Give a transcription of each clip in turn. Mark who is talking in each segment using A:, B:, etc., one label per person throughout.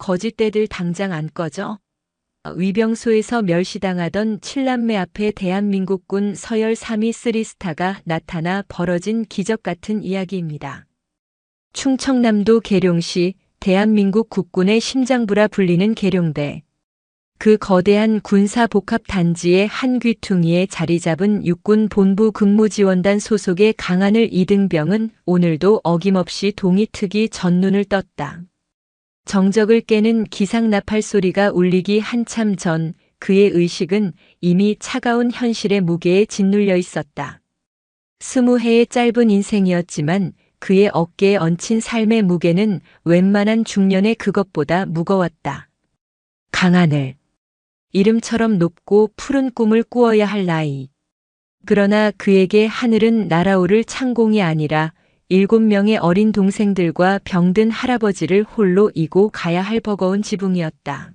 A: 거짓대들 당장 안 꺼져? 위병소에서 멸시당하던 7남매 앞에 대한민국군 서열 3위 3스타가 나타나 벌어진 기적 같은 이야기입니다. 충청남도 계룡시 대한민국 국군의 심장부라 불리는 계룡대. 그 거대한 군사복합단지의 한 귀퉁이에 자리 잡은 육군 본부 근무지원단 소속의 강하늘 이등병은 오늘도 어김없이 동이특이 전눈을 떴다. 정적을 깨는 기상나팔 소리가 울리기 한참 전 그의 의식은 이미 차가운 현실의 무게에 짓눌려 있었다. 20해의 짧은 인생이었지만 그의 어깨에 얹힌 삶의 무게는 웬만한 중년의 그것보다 무거웠다. 강하늘. 이름처럼 높고 푸른 꿈을 꾸어야 할 나이. 그러나 그에게 하늘은 날아오를 창공이 아니라 7명의 어린 동생들과 병든 할아버지를 홀로 이고 가야 할 버거운 지붕이었다.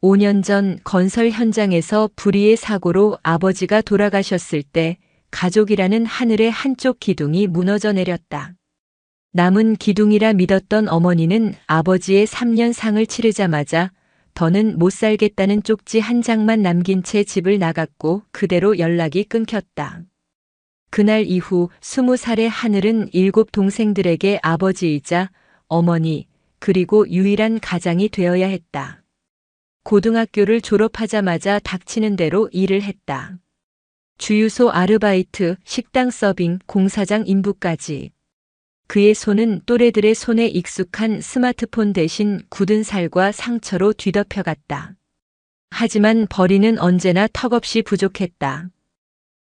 A: 5년 전 건설 현장에서 불의의 사고로 아버지가 돌아가셨을 때 가족이라는 하늘의 한쪽 기둥이 무너져 내렸다. 남은 기둥이라 믿었던 어머니는 아버지의 3년 상을 치르자마자 더는 못 살겠다는 쪽지 한 장만 남긴 채 집을 나갔고 그대로 연락이 끊겼다. 그날 이후 20살의 하늘은 7 동생들에게 아버지이자 어머니 그리고 유일한 가장이 되어야 했다. 고등학교를 졸업하자마자 닥치는 대로 일을 했다. 주유소 아르바이트, 식당 서빙, 공사장 인부까지. 그의 손은 또래들의 손에 익숙한 스마트폰 대신 굳은 살과 상처로 뒤덮여갔다. 하지만 벌이는 언제나 턱없이 부족했다.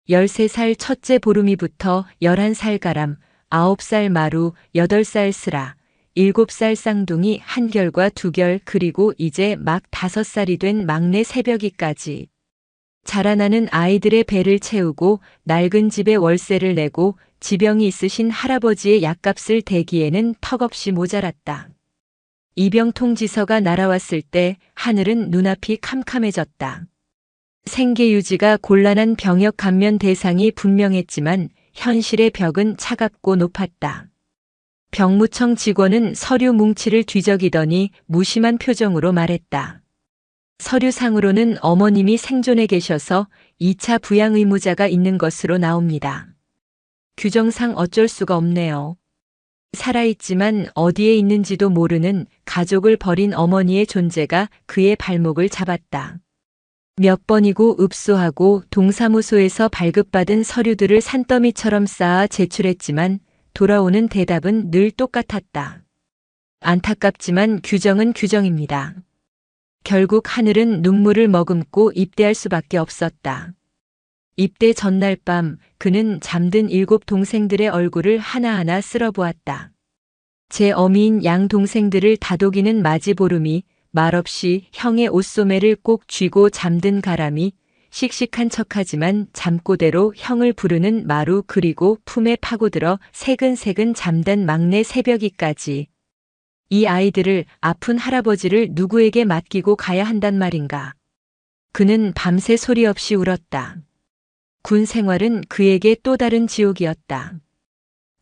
A: 13살 첫째 보름이부터 11살 가람, 9살 마루, 8살 스라, 7살 쌍둥이 한결과 두결 그리고 이제 막 5살이 된 막내 새벽이까지. 자라나는 아이들의 배를 채우고 낡은 집에 월세를 내고 지병이 있으신 할아버지의 약값을 대기에는 턱없이 모자랐다. 이병통지서가 날아왔을 때 하늘은 눈앞이 캄캄해졌다. 생계 유지가 곤란한 병역 감면 대상이 분명했지만 현실의 벽은 차갑고 높았다. 병무청 직원은 서류 뭉치를 뒤적이더니 무심한 표정으로 말했다. 서류상으로는 어머님이 생존해 계셔서 2차 부양 의무자가 있는 것으로 나옵니다. 규정상 어쩔 수가 없네요. 살아있지만 어디에 있는지도 모르는 가족을 버린 어머니의 존재가 그의 발목을 잡았다. 몇 번이고 읍소하고 동사무소에서 발급받은 서류들을 산더미처럼 쌓아 제출했지만 돌아오는 대답은 늘 똑같았다. 안타깝지만 규정은 규정입니다. 결국 하늘은 눈물을 머금고 입대할 수밖에 없었다. 입대 전날 밤 그는 잠든 7 동생들의 얼굴을 하나하나 쓸어보았다. 제 어미인 양 동생들을 다독이는 마지보름이, 말없이 형의 옷소매를 꼭 쥐고 잠든 가람이, 씩씩한 척하지만 잠꼬대로 형을 부르는 마루 그리고 품에 파고들어 새근새근 잠든 막내 새벽이까지. 이 아이들을 아픈 할아버지를 누구에게 맡기고 가야 한단 말인가. 그는 밤새 소리 없이 울었다. 군 생활은 그에게 또 다른 지옥이었다.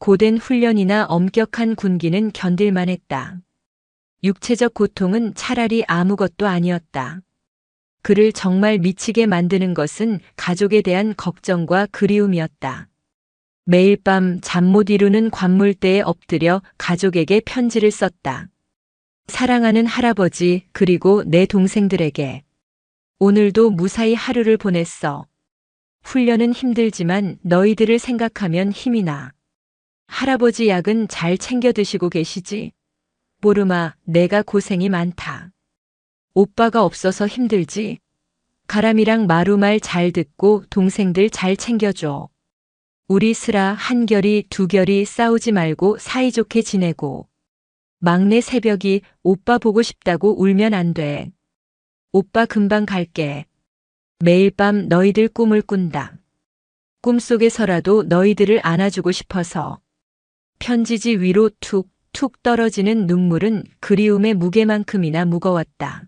A: 고된 훈련이나 엄격한 군기는 견딜만 했다. 육체적 고통은 차라리 아무것도 아니었다. 그를 정말 미치게 만드는 것은 가족에 대한 걱정과 그리움이었다. 매일 밤 잠 못 이루는 관물대에 엎드려 가족에게 편지를 썼다. 사랑하는 할아버지 그리고 내 동생들에게. 오늘도 무사히 하루를 보냈어. 훈련은 힘들지만 너희들을 생각하면 힘이 나. 할아버지 약은 잘 챙겨 드시고 계시지? 보름아, 내가 고생이 많다. 오빠가 없어서 힘들지? 가람이랑 마루 말 잘 듣고 동생들 잘 챙겨줘. 우리 스라 한결이 두결이 싸우지 말고 사이좋게 지내고. 막내 새벽이 오빠 보고 싶다고 울면 안 돼. 오빠 금방 갈게. 매일 밤 너희들 꿈을 꾼다. 꿈속에서라도 너희들을 안아주고 싶어서. 편지지 위로 툭툭 떨어지는 눈물은 그리움의 무게만큼이나 무거웠다.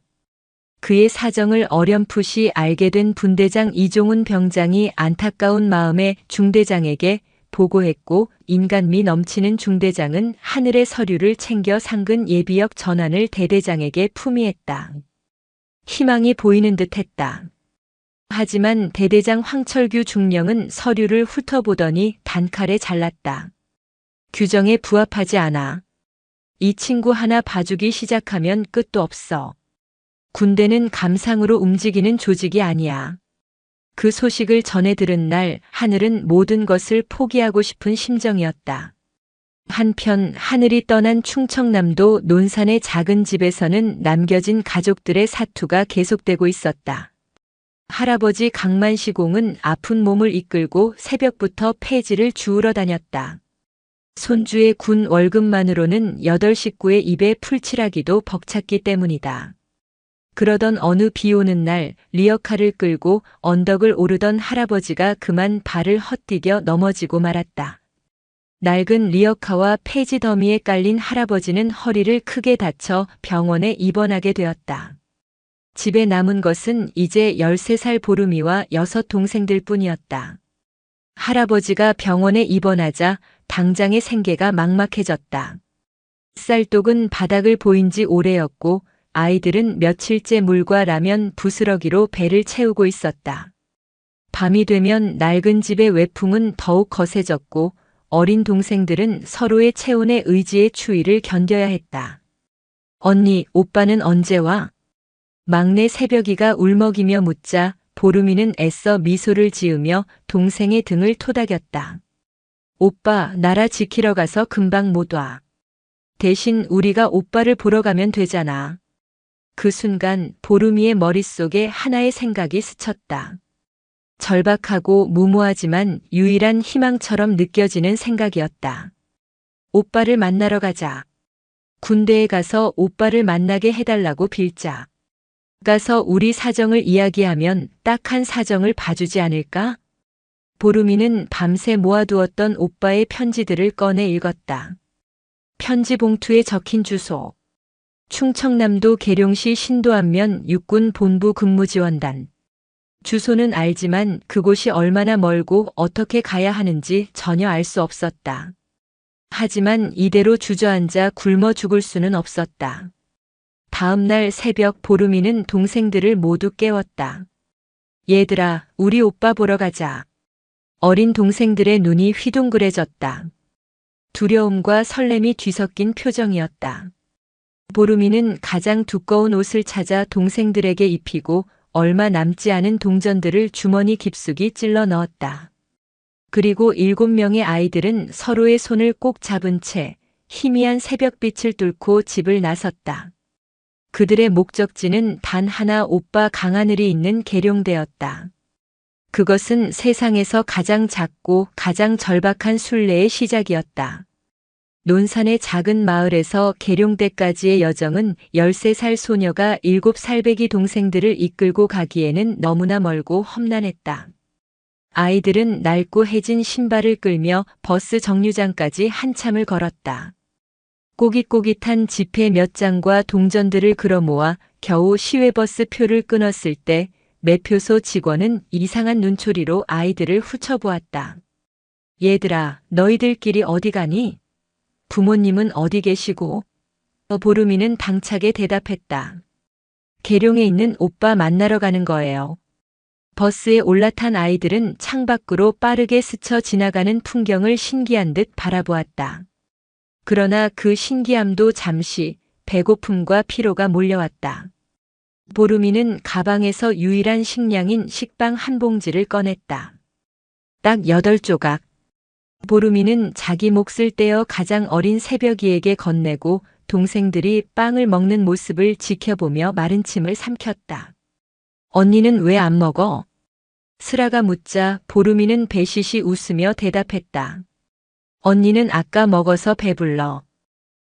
A: 그의 사정을 어렴풋이 알게 된 분대장 이종훈 병장이 안타까운 마음에 중대장에게 보고했고 인간미 넘치는 중대장은 하늘의 서류를 챙겨 상근 예비역 전환을 대대장에게 품위했다. 희망이 보이는 듯 했다. 하지만 대대장 황철규 중령은 서류를 훑어보더니 단칼에 잘랐다. 규정에 부합하지 않아. 이 친구 하나 봐주기 시작하면 끝도 없어. 군대는 감상으로 움직이는 조직이 아니야. 그 소식을 전해 들은 날 하늘은 모든 것을 포기하고 싶은 심정이었다. 한편 하늘이 떠난 충청남도 논산의 작은 집에서는 남겨진 가족들의 사투가 계속되고 있었다. 할아버지 강만시공은 아픈 몸을 이끌고 새벽부터 폐지를 주우러 다녔다. 손주의 군 월급만으로는 8식구의 입에 풀칠하기도 벅찼기 때문이다. 그러던 어느 비 오는 날 리어카를 끌고 언덕을 오르던 할아버지가 그만 발을 헛디뎌 넘어지고 말았다. 낡은 리어카와 폐지 더미에 깔린 할아버지는 허리를 크게 다쳐 병원에 입원하게 되었다. 집에 남은 것은 이제 13살 보름이와 6 동생들 뿐이었다. 할아버지가 병원에 입원하자 당장의 생계가 막막해졌다. 쌀독은 바닥을 보인 지 오래였고 아이들은 며칠째 물과 라면 부스러기로 배를 채우고 있었다. 밤이 되면 낡은 집의 외풍은 더욱 거세졌고 어린 동생들은 서로의 체온에 의지의 추위를 견뎌야 했다. 언니, 오빠는 언제 와? 막내 새벽이가 울먹이며 묻자 보름이는 애써 미소를 지으며 동생의 등을 토닥였다. 오빠, 나라 지키러 가서 금방 못 와. 대신 우리가 오빠를 보러 가면 되잖아. 그 순간 보름이의 머릿속에 하나의 생각이 스쳤다. 절박하고 무모하지만 유일한 희망처럼 느껴지는 생각이었다. 오빠를 만나러 가자. 군대에 가서 오빠를 만나게 해달라고 빌자. 가서 우리 사정을 이야기하면 딱한 사정을 봐주지 않을까? 보름이는 밤새 모아두었던 오빠의 편지들을 꺼내 읽었다. 편지 봉투에 적힌 주소. 충청남도 계룡시 신도안면 육군 본부 근무지원단. 주소는 알지만 그곳이 얼마나 멀고 어떻게 가야 하는지 전혀 알 수 없었다. 하지만 이대로 주저앉아 굶어 죽을 수는 없었다. 다음 날 새벽 보름이는 동생들을 모두 깨웠다. 얘들아, 우리 오빠 보러 가자. 어린 동생들의 눈이 휘둥그레졌다. 두려움과 설렘이 뒤섞인 표정이었다. 보름이는 가장 두꺼운 옷을 찾아 동생들에게 입히고 얼마 남지 않은 동전들을 주머니 깊숙이 찔러 넣었다. 그리고 7명의 아이들은 서로의 손을 꼭 잡은 채 희미한 새벽빛을 뚫고 집을 나섰다. 그들의 목적지는 단 하나, 오빠 강하늘이 있는 계룡대였다. 그것은 세상에서 가장 작고 가장 절박한 순례의 시작이었다. 논산의 작은 마을에서 계룡대까지의 여정은 13살 소녀가 7살배기 동생들을 이끌고 가기에는 너무나 멀고 험난했다. 아이들은 낡고 해진 신발을 끌며 버스 정류장까지 한참을 걸었다. 꼬깃꼬깃한 지폐 몇 장과 동전들을 끌어모아 겨우 시외버스 표를 끊었을 때 매표소 직원은 이상한 눈초리로 아이들을 훑어보았다. 얘들아, 너희들끼리 어디 가니? 부모님은 어디 계시고? 보름이는 당차게 대답했다. 계룡에 있는 오빠 만나러 가는 거예요. 버스에 올라탄 아이들은 창밖으로 빠르게 스쳐 지나가는 풍경을 신기한 듯 바라보았다. 그러나 그 신기함도 잠시 배고픔과 피로가 몰려왔다. 보름이는 가방에서 유일한 식량인 식빵 한 봉지를 꺼냈다. 딱 8조각. 보름이는 자기 몫을 떼어 가장 어린 새벽이에게 건네고 동생들이 빵을 먹는 모습을 지켜보며 마른 침을 삼켰다. 언니는 왜 안 먹어? 슬아가 묻자 보름이는 배시시 웃으며 대답했다. 언니는 아까 먹어서 배불러.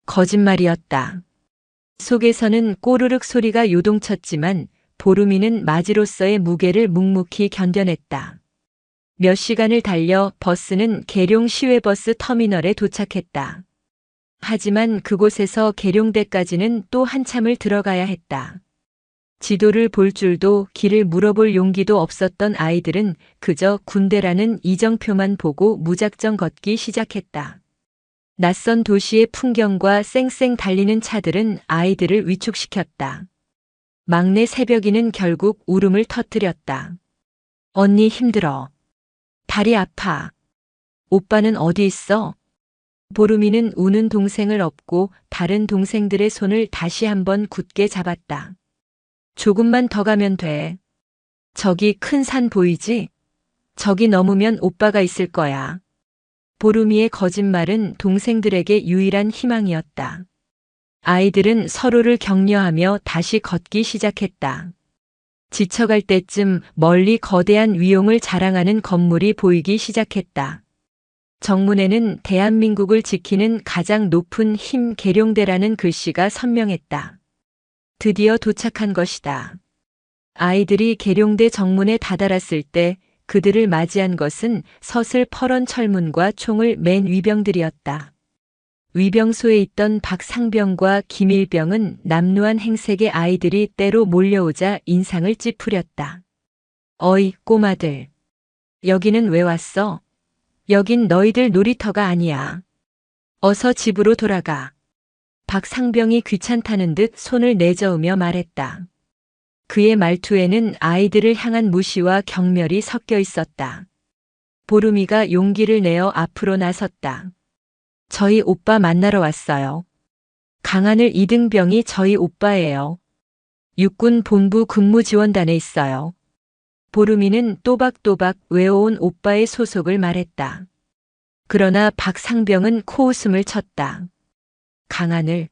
A: 거짓말이었다. 속에서는 꼬르륵 소리가 요동쳤지만 보름이는 맞이로서의 무게를 묵묵히 견뎌냈다. 몇 시간을 달려 버스는 계룡 시외버스 터미널에 도착했다. 하지만 그곳에서 계룡대까지는 또 한참을 들어가야 했다. 지도를 볼 줄도 길을 물어볼 용기도 없었던 아이들은 그저 군대라는 이정표만 보고 무작정 걷기 시작했다. 낯선 도시의 풍경과 쌩쌩 달리는 차들은 아이들을 위축시켰다. 막내 새벽이는 결국 울음을 터뜨렸다. 언니 힘들어. 다리 아파. 오빠는 어디 있어? 보름이는 우는 동생을 업고 다른 동생들의 손을 다시 한번 굳게 잡았다. 조금만 더 가면 돼. 저기 큰 산 보이지? 저기 넘으면 오빠가 있을 거야. 보름이의 거짓말은 동생들에게 유일한 희망이었다. 아이들은 서로를 격려하며 다시 걷기 시작했다. 지쳐갈 때쯤 멀리 거대한 위용을 자랑하는 건물이 보이기 시작했다. 정문에는 대한민국을 지키는 가장 높은 힘 계룡대라는 글씨가 선명했다. 드디어 도착한 것이다. 아이들이 계룡대 정문에 다다랐을 때 그들을 맞이한 것은 서슬퍼런 철문과 총을 맨 위병들이었다. 위병소에 있던 박상병과 김일병은 남루한 행색의 아이들이 때로 몰려오자 인상을 찌푸렸다. 어이, 꼬마들. 여기는 왜 왔어? 여긴 너희들 놀이터가 아니야. 어서 집으로 돌아가. 박상병이 귀찮다는 듯 손을 내저으며 말했다. 그의 말투에는 아이들을 향한 무시와 경멸이 섞여 있었다. 보름이가 용기를 내어 앞으로 나섰다. 저희 오빠 만나러 왔어요. 강하늘 이등병이 저희 오빠예요. 육군 본부 근무지원단에 있어요. 보름이는 또박또박 외워온 오빠의 소속을 말했다. 그러나 박상병은 코웃음을 쳤다. 강하늘.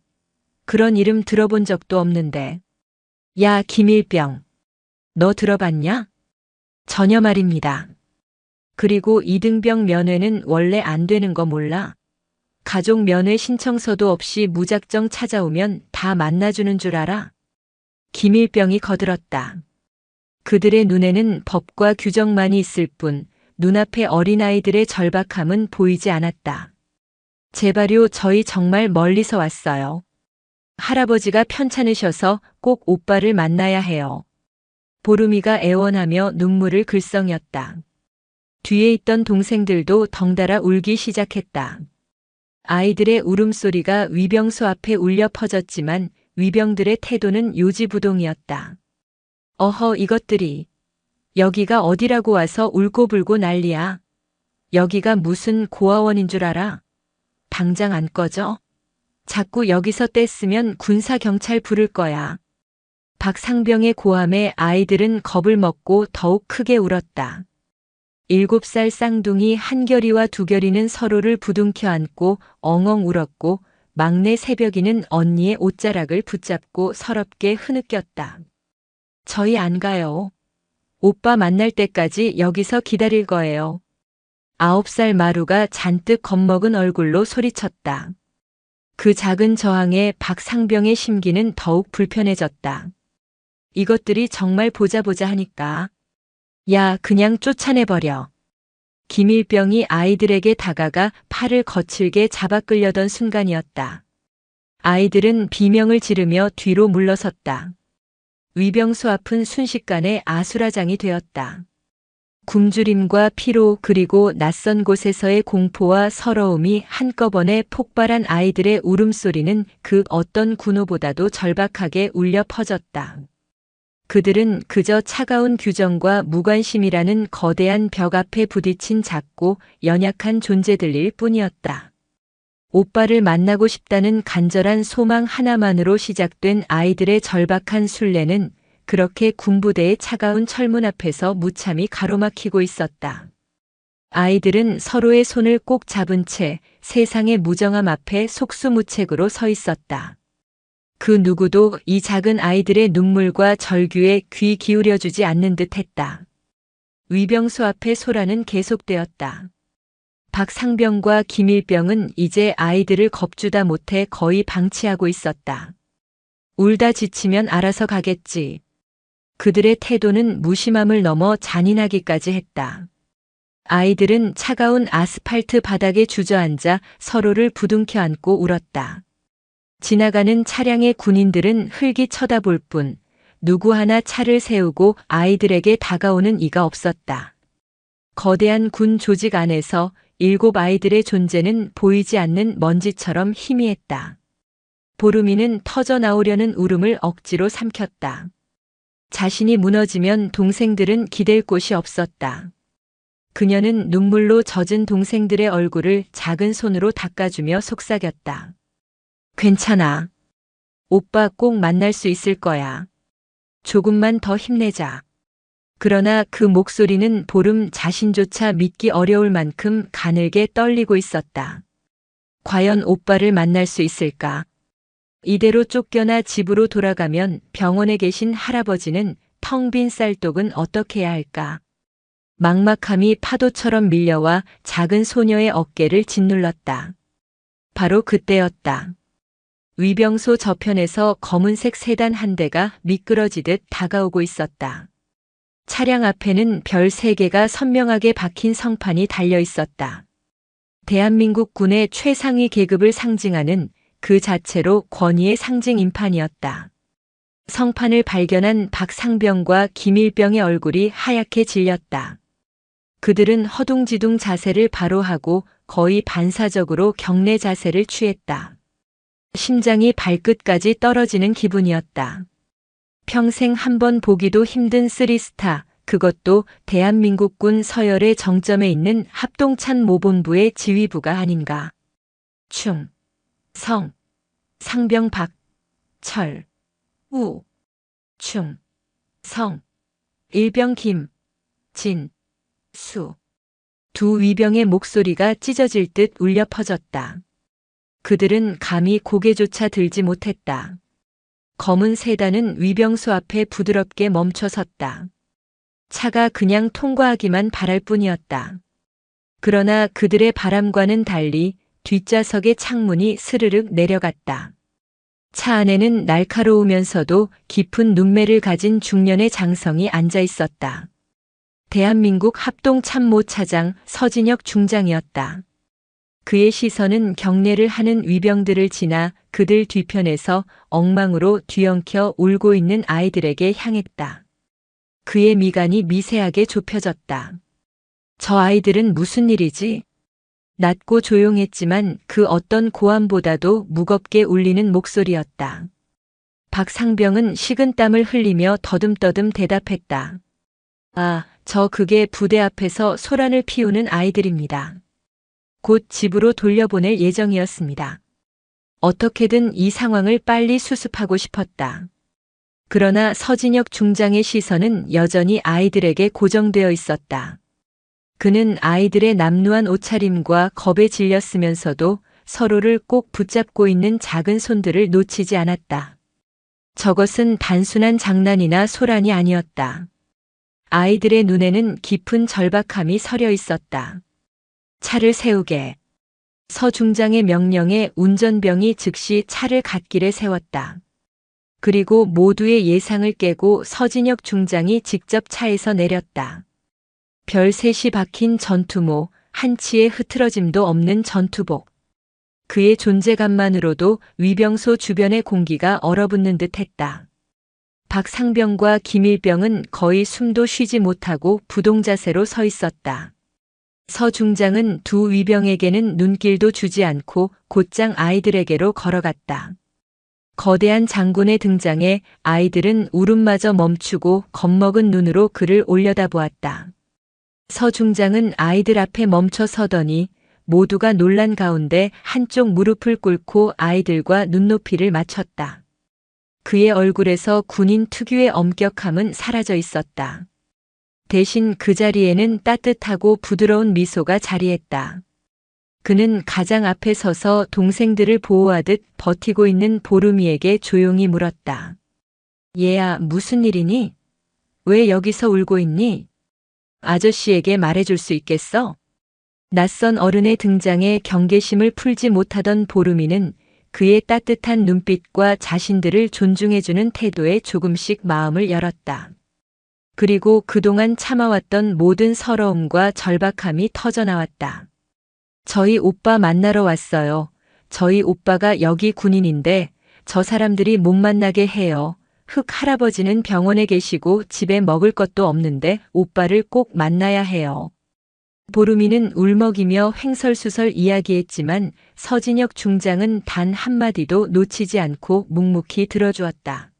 A: 그런 이름 들어본 적도 없는데. 야, 김일병. 너 들어봤냐? 전혀 말입니다. 그리고 이등병 면회는 원래 안 되는 거 몰라? 가족 면회 신청서도 없이 무작정 찾아오면 다 만나주는 줄 알아? 김일병이 거들었다. 그들의 눈에는 법과 규정만이 있을 뿐 눈앞의 어린아이들의 절박함은 보이지 않았다. 제발요, 저희 정말 멀리서 왔어요. 할아버지가 편찮으셔서 꼭 오빠를 만나야 해요. 보름이가 애원하며 눈물을 글썽였다. 뒤에 있던 동생들도 덩달아 울기 시작했다. 아이들의 울음소리가 위병소 앞에 울려 퍼졌지만 위병들의 태도는 요지부동이었다. 어허, 이것들이. 여기가 어디라고 와서 울고불고 난리야. 여기가 무슨 고아원인 줄 알아? 당장 안 꺼져? 자꾸 여기서 떼쓰면 군사경찰 부를 거야. 박상병의 고함에 아이들은 겁을 먹고 더욱 크게 울었다. 7살 쌍둥이 한결이와 두결이는 서로를 부둥켜 안고 엉엉 울었고 막내 새벽이는 언니의 옷자락을 붙잡고 서럽게 흐느꼈다. 저희 안 가요. 오빠 만날 때까지 여기서 기다릴 거예요. 9살 마루가 잔뜩 겁먹은 얼굴로 소리쳤다. 그 작은 저항에 박상병의 심기는 더욱 불편해졌다. 이것들이 정말 보자 하니까. 야, 그냥 쫓아내버려. 김일병이 아이들에게 다가가 팔을 거칠게 잡아 끌려던 순간이었다. 아이들은 비명을 지르며 뒤로 물러섰다. 위병소 앞은 순식간에 아수라장이 되었다. 굶주림과 피로 그리고 낯선 곳에서의 공포와 서러움이 한꺼번에 폭발한 아이들의 울음소리는 그 어떤 군호보다도 절박하게 울려 퍼졌다. 그들은 그저 차가운 규정과 무관심이라는 거대한 벽 앞에 부딪힌 작고 연약한 존재들일 뿐이었다. 오빠를 만나고 싶다는 간절한 소망 하나만으로 시작된 아이들의 절박한 순례는 그렇게 군부대의 차가운 철문 앞에서 무참히 가로막히고 있었다. 아이들은 서로의 손을 꼭 잡은 채 세상의 무정함 앞에 속수무책으로 서 있었다. 그 누구도 이 작은 아이들의 눈물과 절규에 귀 기울여주지 않는 듯 했다. 위병소 앞의 소란은 계속되었다. 박상병과 김일병은 이제 아이들을 겁주다 못해 거의 방치하고 있었다. 울다 지치면 알아서 가겠지. 그들의 태도는 무심함을 넘어 잔인하기까지 했다. 아이들은 차가운 아스팔트 바닥에 주저앉아 서로를 부둥켜 안고 울었다. 지나가는 차량의 군인들은 흘기 쳐다볼 뿐 누구 하나 차를 세우고 아이들에게 다가오는 이가 없었다. 거대한 군 조직 안에서 7아이들의 존재는 보이지 않는 먼지처럼 희미했다. 보름이는 터져 나오려는 울음을 억지로 삼켰다. 자신이 무너지면 동생들은 기댈 곳이 없었다. 그녀는 눈물로 젖은 동생들의 얼굴을 작은 손으로 닦아주며 속삭였다. 괜찮아. 오빠 꼭 만날 수 있을 거야. 조금만 더 힘내자. 그러나 그 목소리는 보름 자신조차 믿기 어려울 만큼 가늘게 떨리고 있었다. 과연 오빠를 만날 수 있을까? 이대로 쫓겨나 집으로 돌아가면 병원에 계신 할아버지는 텅 빈 쌀독은 어떻게 해야 할까? 막막함이 파도처럼 밀려와 작은 소녀의 어깨를 짓눌렀다. 바로 그때였다. 위병소 저편에서 검은색 세단 한 대가 미끄러지듯 다가오고 있었다. 차량 앞에는 별 3개가 선명하게 박힌 성판이 달려 있었다. 대한민국 군의 최상위 계급을 상징하는 그 자체로 권위의 상징 인판이었다. 성판을 발견한 박상병과 김일병의 얼굴이 하얗게 질렸다. 그들은 허둥지둥 자세를 바로 하고 거의 반사적으로 경례 자세를 취했다. 심장이 발끝까지 떨어지는 기분이었다. 평생 한 번 보기도 힘든 3스타, 그것도 대한민국군 서열의 정점에 있는 합동찬 모본부의 지휘부가 아닌가. 충, 성, 상병 박, 철, 우, 충, 성, 일병 김, 진, 수. 두 위병의 목소리가 찢어질 듯 울려 퍼졌다. 그들은 감히 고개조차 들지 못했다. 검은 세단은 위병소 앞에 부드럽게 멈춰 섰다. 차가 그냥 통과하기만 바랄 뿐이었다. 그러나 그들의 바람과는 달리 뒷좌석의 창문이 스르륵 내려갔다. 차 안에는 날카로우면서도 깊은 눈매를 가진 중년의 장성이 앉아 있었다. 대한민국 합동참모차장 서진혁 중장이었다. 그의 시선은 경례를 하는 위병들을 지나 그들 뒤편에서 엉망으로 뒤엉켜 울고 있는 아이들에게 향했다. 그의 미간이 미세하게 좁혀졌다. 저 아이들은 무슨 일이지? 낮고 조용했지만 그 어떤 고함보다도 무겁게 울리는 목소리였다. 박상병은 식은땀을 흘리며 더듬더듬 대답했다. 아, 그게 부대 앞에서 소란을 피우는 아이들입니다. 곧 집으로 돌려보낼 예정이었습니다. 어떻게든 이 상황을 빨리 수습하고 싶었다. 그러나 서진혁 중장의 시선은 여전히 아이들에게 고정되어 있었다. 그는 아이들의 남루한 옷차림과 겁에 질렸으면서도 서로를 꼭 붙잡고 있는 작은 손들을 놓치지 않았다. 저것은 단순한 장난이나 소란이 아니었다. 아이들의 눈에는 깊은 절박함이 서려 있었다. 차를 세우게. 서 중장의 명령에 운전병이 즉시 차를 갓길에 세웠다. 그리고 모두의 예상을 깨고 서진혁 중장이 직접 차에서 내렸다. 별셋이 박힌 전투모, 한치의 흐트러짐도 없는 전투복. 그의 존재감만으로도 위병소 주변의 공기가 얼어붙는 듯했다. 박상병과 김일병은 거의 숨도 쉬지 못하고 부동자세로 서 있었다. 서 중장은 두 위병에게는 눈길도 주지 않고 곧장 아이들에게로 걸어갔다. 거대한 장군의 등장에 아이들은 울음마저 멈추고 겁먹은 눈으로 그를 올려다보았다. 서 중장은 아이들 앞에 멈춰 서더니 모두가 놀란 가운데 한쪽 무릎을 꿇고 아이들과 눈높이를 맞췄다. 그의 얼굴에서 군인 특유의 엄격함은 사라져 있었다. 대신 그 자리에는 따뜻하고 부드러운 미소가 자리했다. 그는 가장 앞에 서서 동생들을 보호하듯 버티고 있는 보름이에게 조용히 물었다. 얘야, 무슨 일이니? 왜 여기서 울고 있니? 아저씨에게 말해줄 수 있겠어? 낯선 어른의 등장에 경계심을 풀지 못하던 보름이는 그의 따뜻한 눈빛과 자신들을 존중해주는 태도에 조금씩 마음을 열었다. 그리고 그동안 참아왔던 모든 서러움과 절박함이 터져나왔다. 저희 오빠 만나러 왔어요. 저희 오빠가 여기 군인인데 저 사람들이 못 만나게 해요. 흑 할아버지는 병원에 계시고 집에 먹을 것도 없는데 오빠를 꼭 만나야 해요. 보름이는 울먹이며 횡설수설 이야기했지만 서진혁 중장은 단 한마디도 놓치지 않고 묵묵히 들어주었다.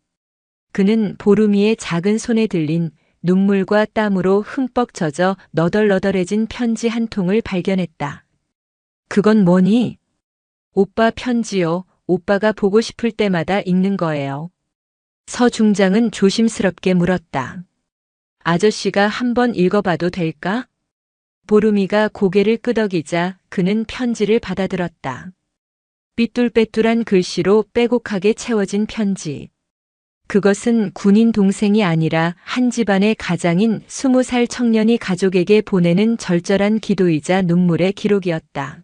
A: 그는 보름이의 작은 손에 들린 눈물과 땀으로 흠뻑 젖어 너덜너덜해진 편지 한 통을 발견했다. 그건 뭐니? 오빠 편지요. 오빠가 보고 싶을 때마다 읽는 거예요. 서 중장은 조심스럽게 물었다. 아저씨가 한번 읽어봐도 될까? 보름이가 고개를 끄덕이자 그는 편지를 받아들었다. 삐뚤빼뚤한 글씨로 빼곡하게 채워진 편지. 그것은 군인 동생이 아니라 한 집안의 가장인 20살 청년이 가족에게 보내는 절절한 기도이자 눈물의 기록이었다.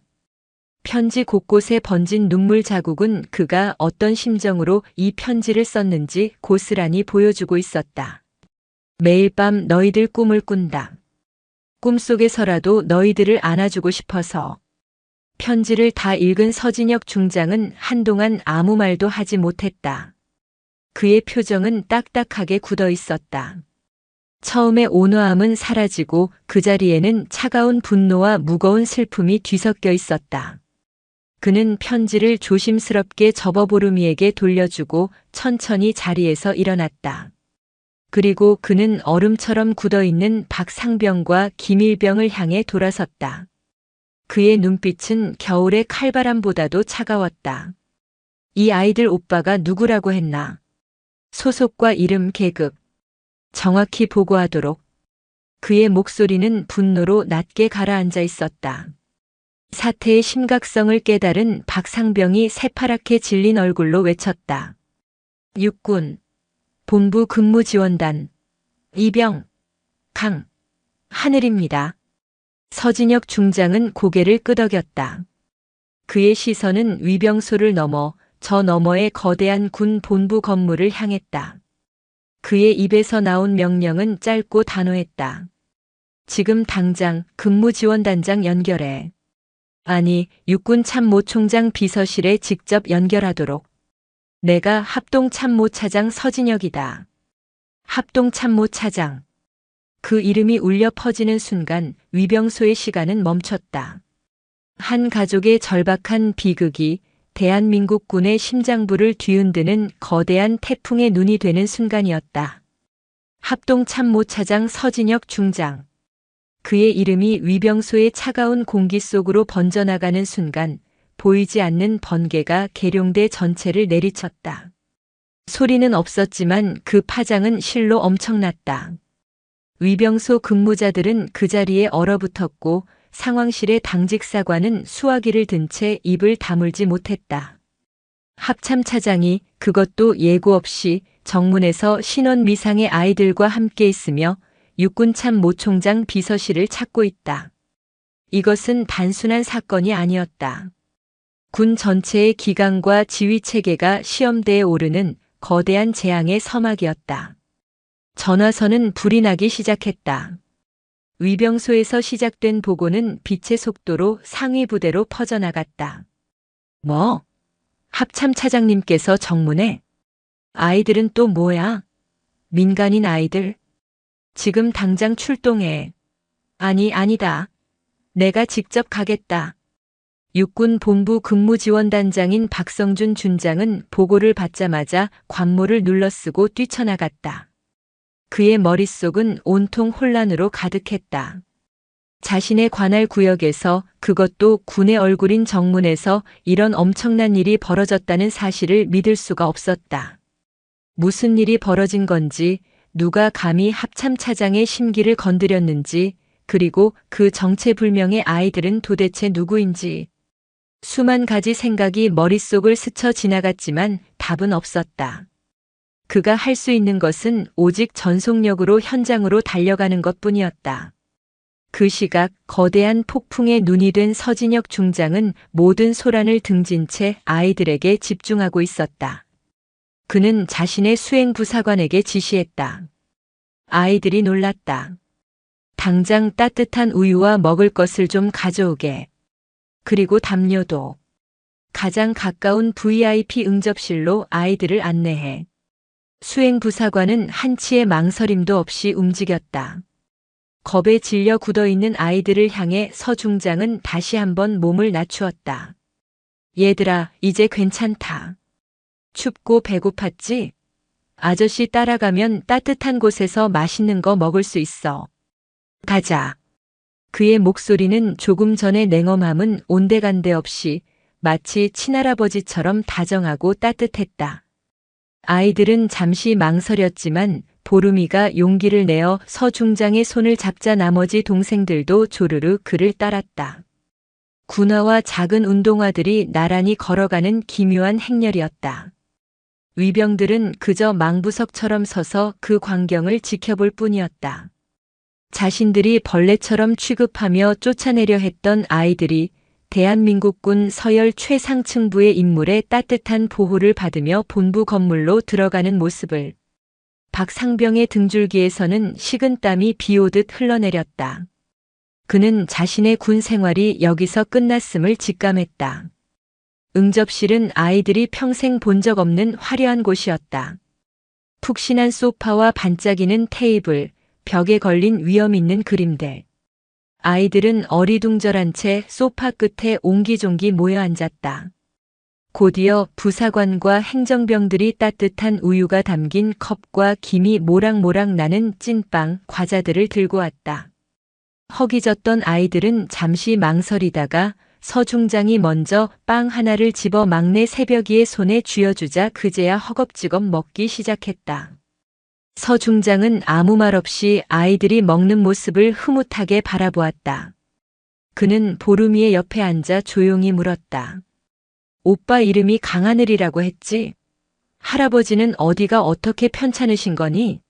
A: 편지 곳곳에 번진 눈물 자국은 그가 어떤 심정으로 이 편지를 썼는지 고스란히 보여주고 있었다. 매일 밤 너희들 꿈을 꾼다. 꿈속에서라도 너희들을 안아주고 싶어서. 편지를 다 읽은 서진혁 중장은 한동안 아무 말도 하지 못했다. 그의 표정은 딱딱하게 굳어 있었다. 처음의 온화함은 사라지고 그 자리에는 차가운 분노와 무거운 슬픔이 뒤섞여 있었다. 그는 편지를 조심스럽게 접어보름이에게 돌려주고 천천히 자리에서 일어났다. 그리고 그는 얼음처럼 굳어있는 박상병과 김일병을 향해 돌아섰다. 그의 눈빛은 겨울의 칼바람보다도 차가웠다. 이 아이들 오빠가 누구라고 했나? 소속과 이름 계급. 정확히 보고하도록. 그의 목소리는 분노로 낮게 가라앉아 있었다. 사태의 심각성을 깨달은 박상병이 새파랗게 질린 얼굴로 외쳤다. 육군 본부 근무지원단 이병 강 하늘입니다. 서진혁 중장은 고개를 끄덕였다. 그의 시선은 위병소를 넘어 저 너머의 거대한 군 본부 건물을 향했다. 그의 입에서 나온 명령은 짧고 단호했다. 지금 당장 근무지원단장 연결해. 아니, 육군참모총장 비서실에 직접 연결하도록. 내가 합동참모차장 서진혁이다. 합동참모차장. 그 이름이 울려 퍼지는 순간 위병소의 시간은 멈췄다. 한 가족의 절박한 비극이 대한민국군의 심장부를 뒤흔드는 거대한 태풍의 눈이 되는 순간이었다. 합동참모차장 서진혁 중장. 그의 이름이 위병소의 차가운 공기 속으로 번져나가는 순간 보이지 않는 번개가 계룡대 전체를 내리쳤다. 소리는 없었지만 그 파장은 실로 엄청났다. 위병소 근무자들은 그 자리에 얼어붙었고 상황실의 당직사관은 수화기를 든 채 입을 다물지 못했다. 합참차장이 그것도 예고 없이 정문에서 신원 미상의 아이들과 함께 있으며 육군참모총장 비서실을 찾고 있다. 이것은 단순한 사건이 아니었다. 군 전체의 기강과 지휘체계가 시험대에 오르는 거대한 재앙의 서막이었다. 전화선은 불이 나기 시작했다. 위병소에서 시작된 보고는 빛의 속도로 상위 부대로 퍼져나갔다. 뭐? 합참차장님께서 정문에? 아이들은 또 뭐야? 민간인 아이들? 지금 당장 출동해. 아니다. 내가 직접 가겠다. 육군 본부 근무지원단장인 박성준 준장은 보고를 받자마자 관모를 눌러쓰고 뛰쳐나갔다. 그의 머릿속은 온통 혼란으로 가득했다. 자신의 관할 구역에서, 그것도 군의 얼굴인 정문에서 이런 엄청난 일이 벌어졌다는 사실을 믿을 수가 없었다. 무슨 일이 벌어진 건지, 누가 감히 합참차장의 심기를 건드렸는지, 그리고 그 정체불명의 아이들은 도대체 누구인지. 수만 가지 생각이 머릿속을 스쳐 지나갔지만 답은 없었다. 그가 할 수 있는 것은 오직 전속력으로 현장으로 달려가는 것뿐이었다. 그 시각 거대한 폭풍의 눈이 된 서진혁 중장은 모든 소란을 등진 채 아이들에게 집중하고 있었다. 그는 자신의 수행부사관에게 지시했다. 아이들이 놀랐다. 당장 따뜻한 우유와 먹을 것을 좀 가져오게. 그리고 담요도. 가장 가까운 VIP 응접실로 아이들을 안내해. 수행부사관은 한치의 망설임도 없이 움직였다. 겁에 질려 굳어있는 아이들을 향해 서 중장은 다시 한번 몸을 낮추었다. 얘들아, 이제 괜찮다. 춥고 배고팠지? 아저씨 따라가면 따뜻한 곳에서 맛있는 거 먹을 수 있어. 가자. 그의 목소리는 조금 전의 냉엄함은 온데간데 없이 마치 친할아버지처럼 다정하고 따뜻했다. 아이들은 잠시 망설였지만 보름이가 용기를 내어 서 중장의 손을 잡자 나머지 동생들도 조르르 그를 따랐다. 군화와 작은 운동화들이 나란히 걸어가는 기묘한 행렬이었다. 위병들은 그저 망부석처럼 서서 그 광경을 지켜볼 뿐이었다. 자신들이 벌레처럼 취급하며 쫓아내려 했던 아이들이 대한민국군 서열 최상층부의 인물의 따뜻한 보호를 받으며 본부 건물로 들어가는 모습을 박상병의 등줄기에서는 식은땀이 비오듯 흘러내렸다. 그는 자신의 군 생활이 여기서 끝났음을 직감했다. 응접실은 아이들이 평생 본 적 없는 화려한 곳이었다. 푹신한 소파와 반짝이는 테이블, 벽에 걸린 위험 있는 그림들. 아이들은 어리둥절한 채 소파 끝에 옹기종기 모여 앉았다. 곧이어 부사관과 행정병들이 따뜻한 우유가 담긴 컵과 김이 모락모락 나는 찐빵, 과자들을 들고 왔다. 허기졌던 아이들은 잠시 망설이다가 서 중장이 먼저 빵 하나를 집어 막내 새벽이의 손에 쥐어주자 그제야 허겁지겁 먹기 시작했다. 서 중장은 아무 말 없이 아이들이 먹는 모습을 흐뭇하게 바라보았다. 그는 보름이의 옆에 앉아 조용히 물었다. 오빠 이름이 강하늘이라고 했지? 할아버지는 어디가 어떻게 편찮으신 거니?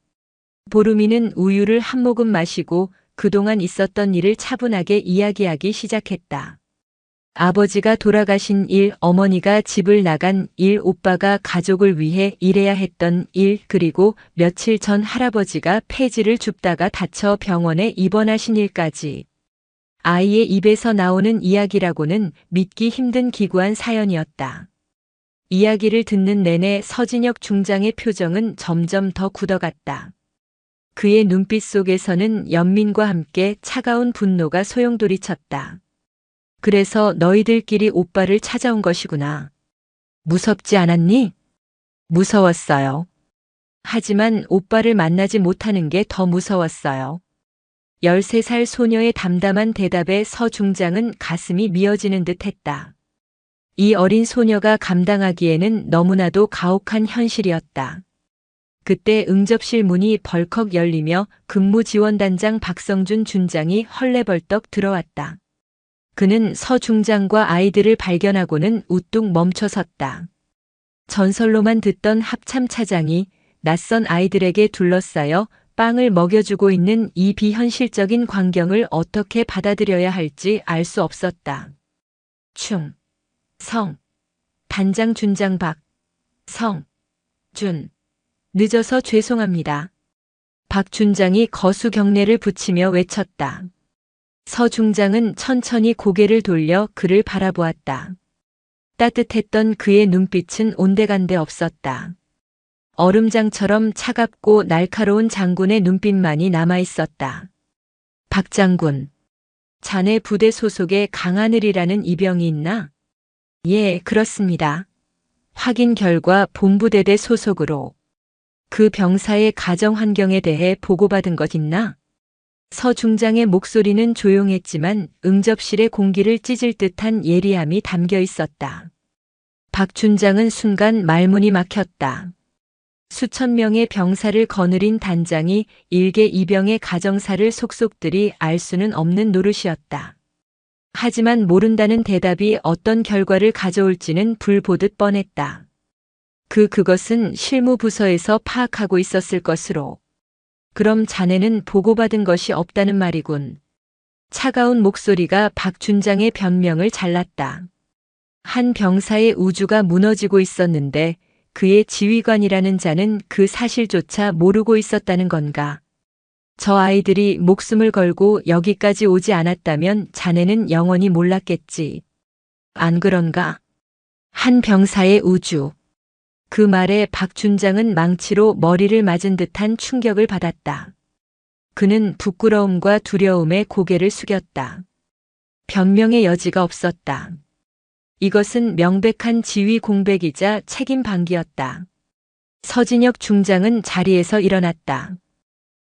A: 보름이는 우유를 한 모금 마시고 그동안 있었던 일을 차분하게 이야기하기 시작했다. 아버지가 돌아가신 일, 어머니가 집을 나간 일, 오빠가 가족을 위해 일해야 했던 일, 그리고 며칠 전 할아버지가 폐지를 줍다가 다쳐 병원에 입원하신 일까지. 아이의 입에서 나오는 이야기라고는 믿기 힘든 기구한 사연이었다. 이야기를 듣는 내내 서진혁 중장의 표정은 점점 더 굳어갔다. 그의 눈빛 속에서는 연민과 함께 차가운 분노가 소용돌이쳤다. 그래서 너희들끼리 오빠를 찾아온 것이구나. 무섭지 않았니? 무서웠어요. 하지만 오빠를 만나지 못하는 게 더 무서웠어요. 13살 소녀의 담담한 대답에 서 중장은 가슴이 미어지는 듯 했다. 이 어린 소녀가 감당하기에는 너무나도 가혹한 현실이었다. 그때 응접실 문이 벌컥 열리며 근무지원단장 박성준 준장이 헐레벌떡 들어왔다. 그는 서 중장과 아이들을 발견하고는 우뚝 멈춰섰다. 전설로만 듣던 합참 차장이 낯선 아이들에게 둘러싸여 빵을 먹여주고 있는 이 비현실적인 광경을 어떻게 받아들여야 할지 알 수 없었다. 충, 성, 단장 준장 박, 성, 준. 늦어서 죄송합니다. 박 준장이 거수 경례를 붙이며 외쳤다. 서 중장은 천천히 고개를 돌려 그를 바라보았다. 따뜻했던 그의 눈빛은 온데간데 없었다. 얼음장처럼 차갑고 날카로운 장군의 눈빛만이 남아있었다. 박 장군, 자네 부대 소속에 강하늘이라는 이병이 있나? 예, 그렇습니다. 확인 결과 본부대대 소속으로. 그 병사의 가정 환경에 대해 보고받은 것 있나? 서 중장의 목소리는 조용했지만 응접실의 공기를 찢을 듯한 예리함이 담겨 있었다. 박 준장은 순간 말문이 막혔다. 수천 명의 병사를 거느린 단장이 일개 이병의 가정사를 속속들이 알 수는 없는 노릇이었다. 하지만 모른다는 대답이 어떤 결과를 가져올지는 불보듯 뻔했다. 그것은 실무부서에서 파악하고 있었을 것으로. 그럼 자네는 보고받은 것이 없다는 말이군. 차가운 목소리가 박 준장의 변명을 잘랐다. 한 병사의 우주가 무너지고 있었는데 그의 지휘관이라는 자는 그 사실조차 모르고 있었다는 건가? 저 아이들이 목숨을 걸고 여기까지 오지 않았다면 자네는 영원히 몰랐겠지. 안 그런가? 한 병사의 우주. 그 말에 박준장은 망치로 머리를 맞은 듯한 충격을 받았다. 그는 부끄러움과 두려움에 고개를 숙였다. 변명의 여지가 없었다. 이것은 명백한 지위 공백이자 책임 방기였다. 서진혁 중장은 자리에서 일어났다.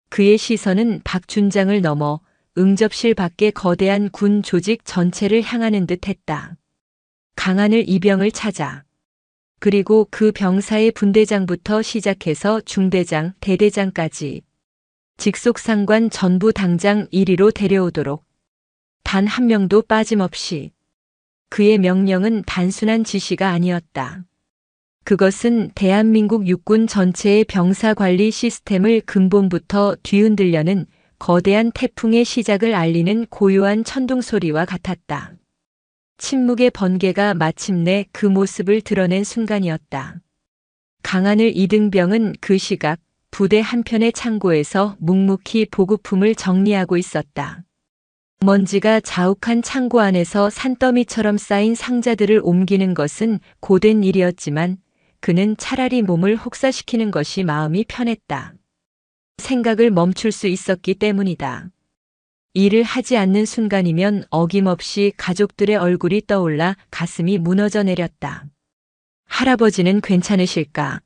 A: 그의 시선은 박준장을 넘어 응접실 밖의 거대한 군 조직 전체를 향하는 듯 했다. 강하늘 이병을 찾아. 그리고 그 병사의 분대장부터 시작해서 중대장, 대대장까지 직속상관 전부 당장 1위로 데려오도록. 단 한 명도 빠짐없이. 그의 명령은 단순한 지시가 아니었다. 그것은 대한민국 육군 전체의 병사관리 시스템을 근본부터 뒤흔들려는 거대한 태풍의 시작을 알리는 고요한 천둥소리와 같았다. 침묵의 번개가 마침내 그 모습을 드러낸 순간이었다. 강하늘 이등병은 그 시각 부대 한편의 창고에서 묵묵히 보급품을 정리하고 있었다. 먼지가 자욱한 창고 안에서 산더미처럼 쌓인 상자들을 옮기는 것은 고된 일이었지만 그는 차라리 몸을 혹사시키는 것이 마음이 편했다. 생각을 멈출 수 있었기 때문이다. 일을 하지 않는 순간이면 어김없이 가족들의 얼굴이 떠올라 가슴이 무너져 내렸다. 할아버지는 괜찮으실까?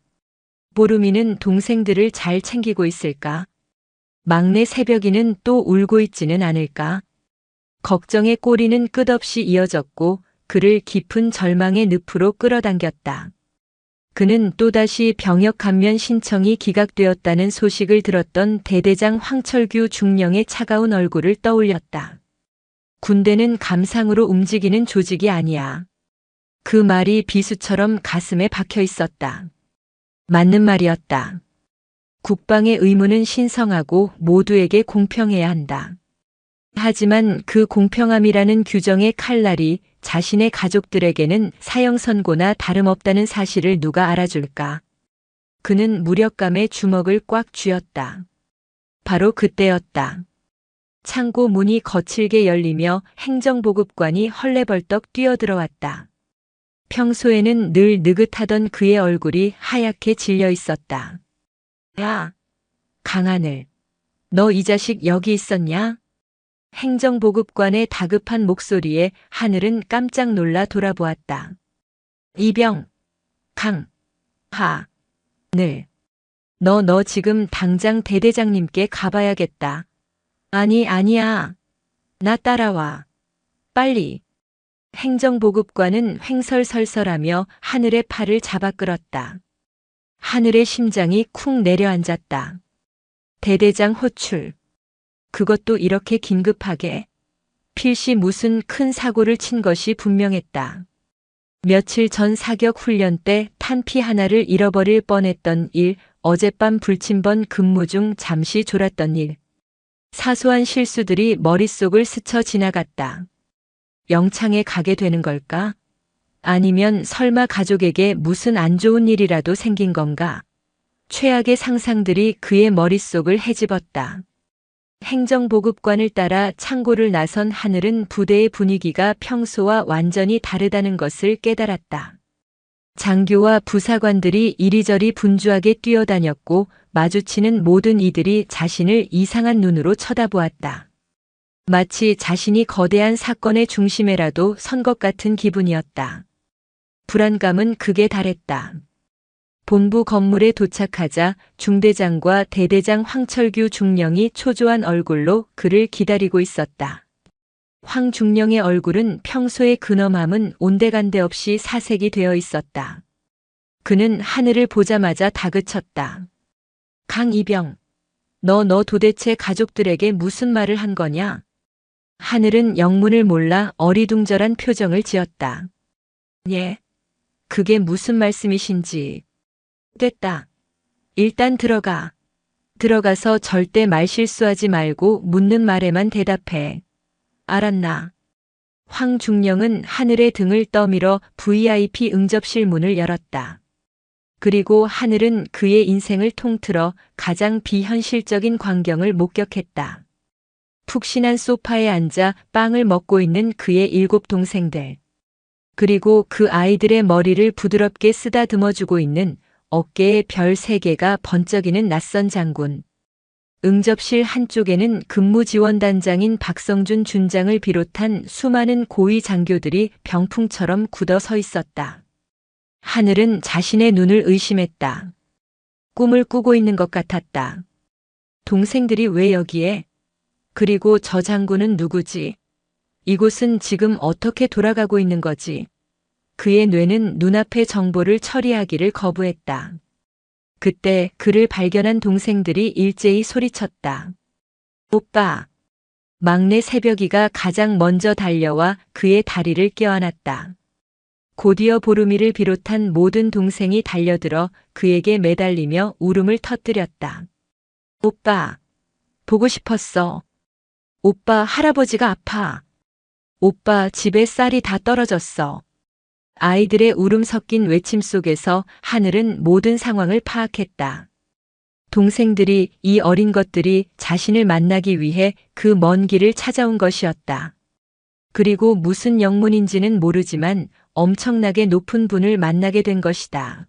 A: 보름이는 동생들을 잘 챙기고 있을까? 막내 새벽이는 또 울고 있지는 않을까? 걱정의 꼬리는 끝없이 이어졌고 그를 깊은 절망의 늪으로 끌어당겼다. 그는 또다시 병역 감면 신청이 기각되었다는 소식을 들었던 대대장 황철규 중령의 차가운 얼굴을 떠올렸다. 군대는 감상으로 움직이는 조직이 아니야. 그 말이 비수처럼 가슴에 박혀 있었다. 맞는 말이었다. 국방의 의무는 신성하고 모두에게 공평해야 한다. 하지만 그 공평함이라는 규정의 칼날이 자신의 가족들에게는 사형선고나 다름없다는 사실을 누가 알아줄까? 그는 무력감에 주먹을 꽉 쥐었다. 바로 그때였다. 창고 문이 거칠게 열리며 행정보급관이 헐레벌떡 뛰어들어왔다. 평소에는 늘 느긋하던 그의 얼굴이 하얗게 질려 있었다. 야, 강하늘, 너 이 자식 여기 있었냐? 행정보급관의 다급한 목소리에 하늘은 깜짝 놀라 돌아보았다. 이병, 강, 하, 늘. 너 지금 당장 대대장님께 가봐야겠다. 아니야. 나 따라와. 빨리. 행정보급관은 횡설설설하며 하늘의 팔을 잡아 끌었다. 하늘의 심장이 쿵 내려앉았다. 대대장 호출. 그것도 이렇게 긴급하게. 필시 무슨 큰 사고를 친 것이 분명했다. 며칠 전 사격 훈련 때 탄피 하나를 잃어버릴 뻔했던 일, 어젯밤 불침번 근무 중 잠시 졸았던 일. 사소한 실수들이 머릿속을 스쳐 지나갔다. 영창에 가게 되는 걸까? 아니면 설마 가족에게 무슨 안 좋은 일이라도 생긴 건가? 최악의 상상들이 그의 머릿속을 헤집었다. 행정보급관을 따라 창고를 나선 하늘은 부대의 분위기가 평소와 완전히 다르다는 것을 깨달았다. 장교와 부사관들이 이리저리 분주하게 뛰어다녔고 마주치는 모든 이들이 자신을 이상한 눈으로 쳐다보았다. 마치 자신이 거대한 사건의 중심에라도 선 것 같은 기분이었다. 불안감은 극에 달했다. 본부 건물에 도착하자 중대장과 대대장 황철규 중령이 초조한 얼굴로 그를 기다리고 있었다. 황 중령의 얼굴은 평소의 근엄함은 온데간데 없이 사색이 되어 있었다. 그는 하늘을 보자마자 다그쳤다. 강이병, 너 도대체 가족들에게 무슨 말을 한 거냐? 하늘은 영문을 몰라 어리둥절한 표정을 지었다. 예, 그게 무슨 말씀이신지. 됐다. 일단 들어가. 들어가서 절대 말실수하지 말고 묻는 말에만 대답해. 알았나? 황 중령은 하늘의 등을 떠밀어 VIP 응접실 문을 열었다. 그리고 하늘은 그의 인생을 통틀어 가장 비현실적인 광경을 목격했다. 푹신한 소파에 앉아 빵을 먹고 있는 그의 7 동생들. 그리고 그 아이들의 머리를 부드럽게 쓰다듬어주고 있는 어깨에 별 3개가 번쩍이는 낯선 장군. 응접실 한쪽에는 근무지원단장인 박성준 준장을 비롯한 수많은 고위 장교들이 병풍처럼 굳어 서 있었다. 하늘은 자신의 눈을 의심했다. 꿈을 꾸고 있는 것 같았다. 동생들이 왜 여기에? 그리고 저 장군은 누구지? 이곳은 지금 어떻게 돌아가고 있는 거지? 그의 뇌는 눈앞의 정보를 처리하기를 거부했다. 그때 그를 발견한 동생들이 일제히 소리쳤다. 오빠! 막내 새벽이가 가장 먼저 달려와 그의 다리를 껴안았다. 곧이어 보름이를 비롯한 모든 동생이 달려들어 그에게 매달리며 울음을 터뜨렸다. 오빠! 보고 싶었어. 오빠, 할아버지가 아파. 오빠, 집에 쌀이 다 떨어졌어. 아이들의 울음 섞인 외침 속에서 하늘은 모든 상황을 파악했다. 동생들이, 이 어린 것들이 자신을 만나기 위해 그 먼 길을 찾아온 것이었다. 그리고 무슨 영문인지는 모르지만 엄청나게 높은 분을 만나게 된 것이다.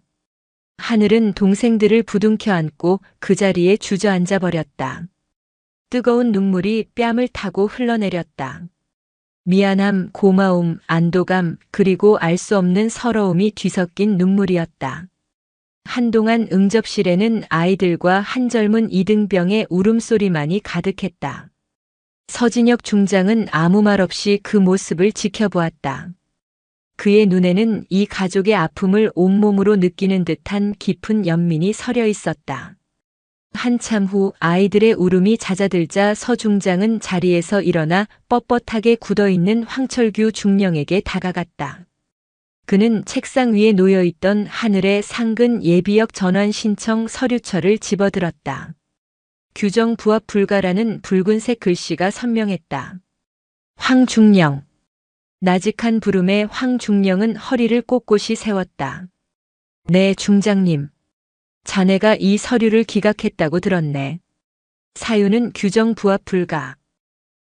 A: 하늘은 동생들을 부둥켜 안고 그 자리에 주저앉아 버렸다. 뜨거운 눈물이 뺨을 타고 흘러내렸다. 미안함, 고마움, 안도감, 그리고 알 수 없는 서러움이 뒤섞인 눈물이었다. 한동안 응접실에는 아이들과 한 젊은 이등병의 울음소리만이 가득했다. 서진혁 중장은 아무 말 없이 그 모습을 지켜보았다. 그의 눈에는 이 가족의 아픔을 온몸으로 느끼는 듯한 깊은 연민이 서려 있었다. 한참 후 아이들의 울음이 잦아들자 서 중장은 자리에서 일어나 뻣뻣하게 굳어있는 황철규 중령에게 다가갔다. 그는 책상 위에 놓여있던 하늘의 상근 예비역 전환 신청 서류철을 집어들었다. 규정 부합 불가라는 붉은색 글씨가 선명했다. 황중령. 나직한 부름에 황중령은 허리를 꼿꼿이 세웠다. 네, 중장님. 자네가 이 서류를 기각했다고 들었네. 사유는 규정 부합 불가.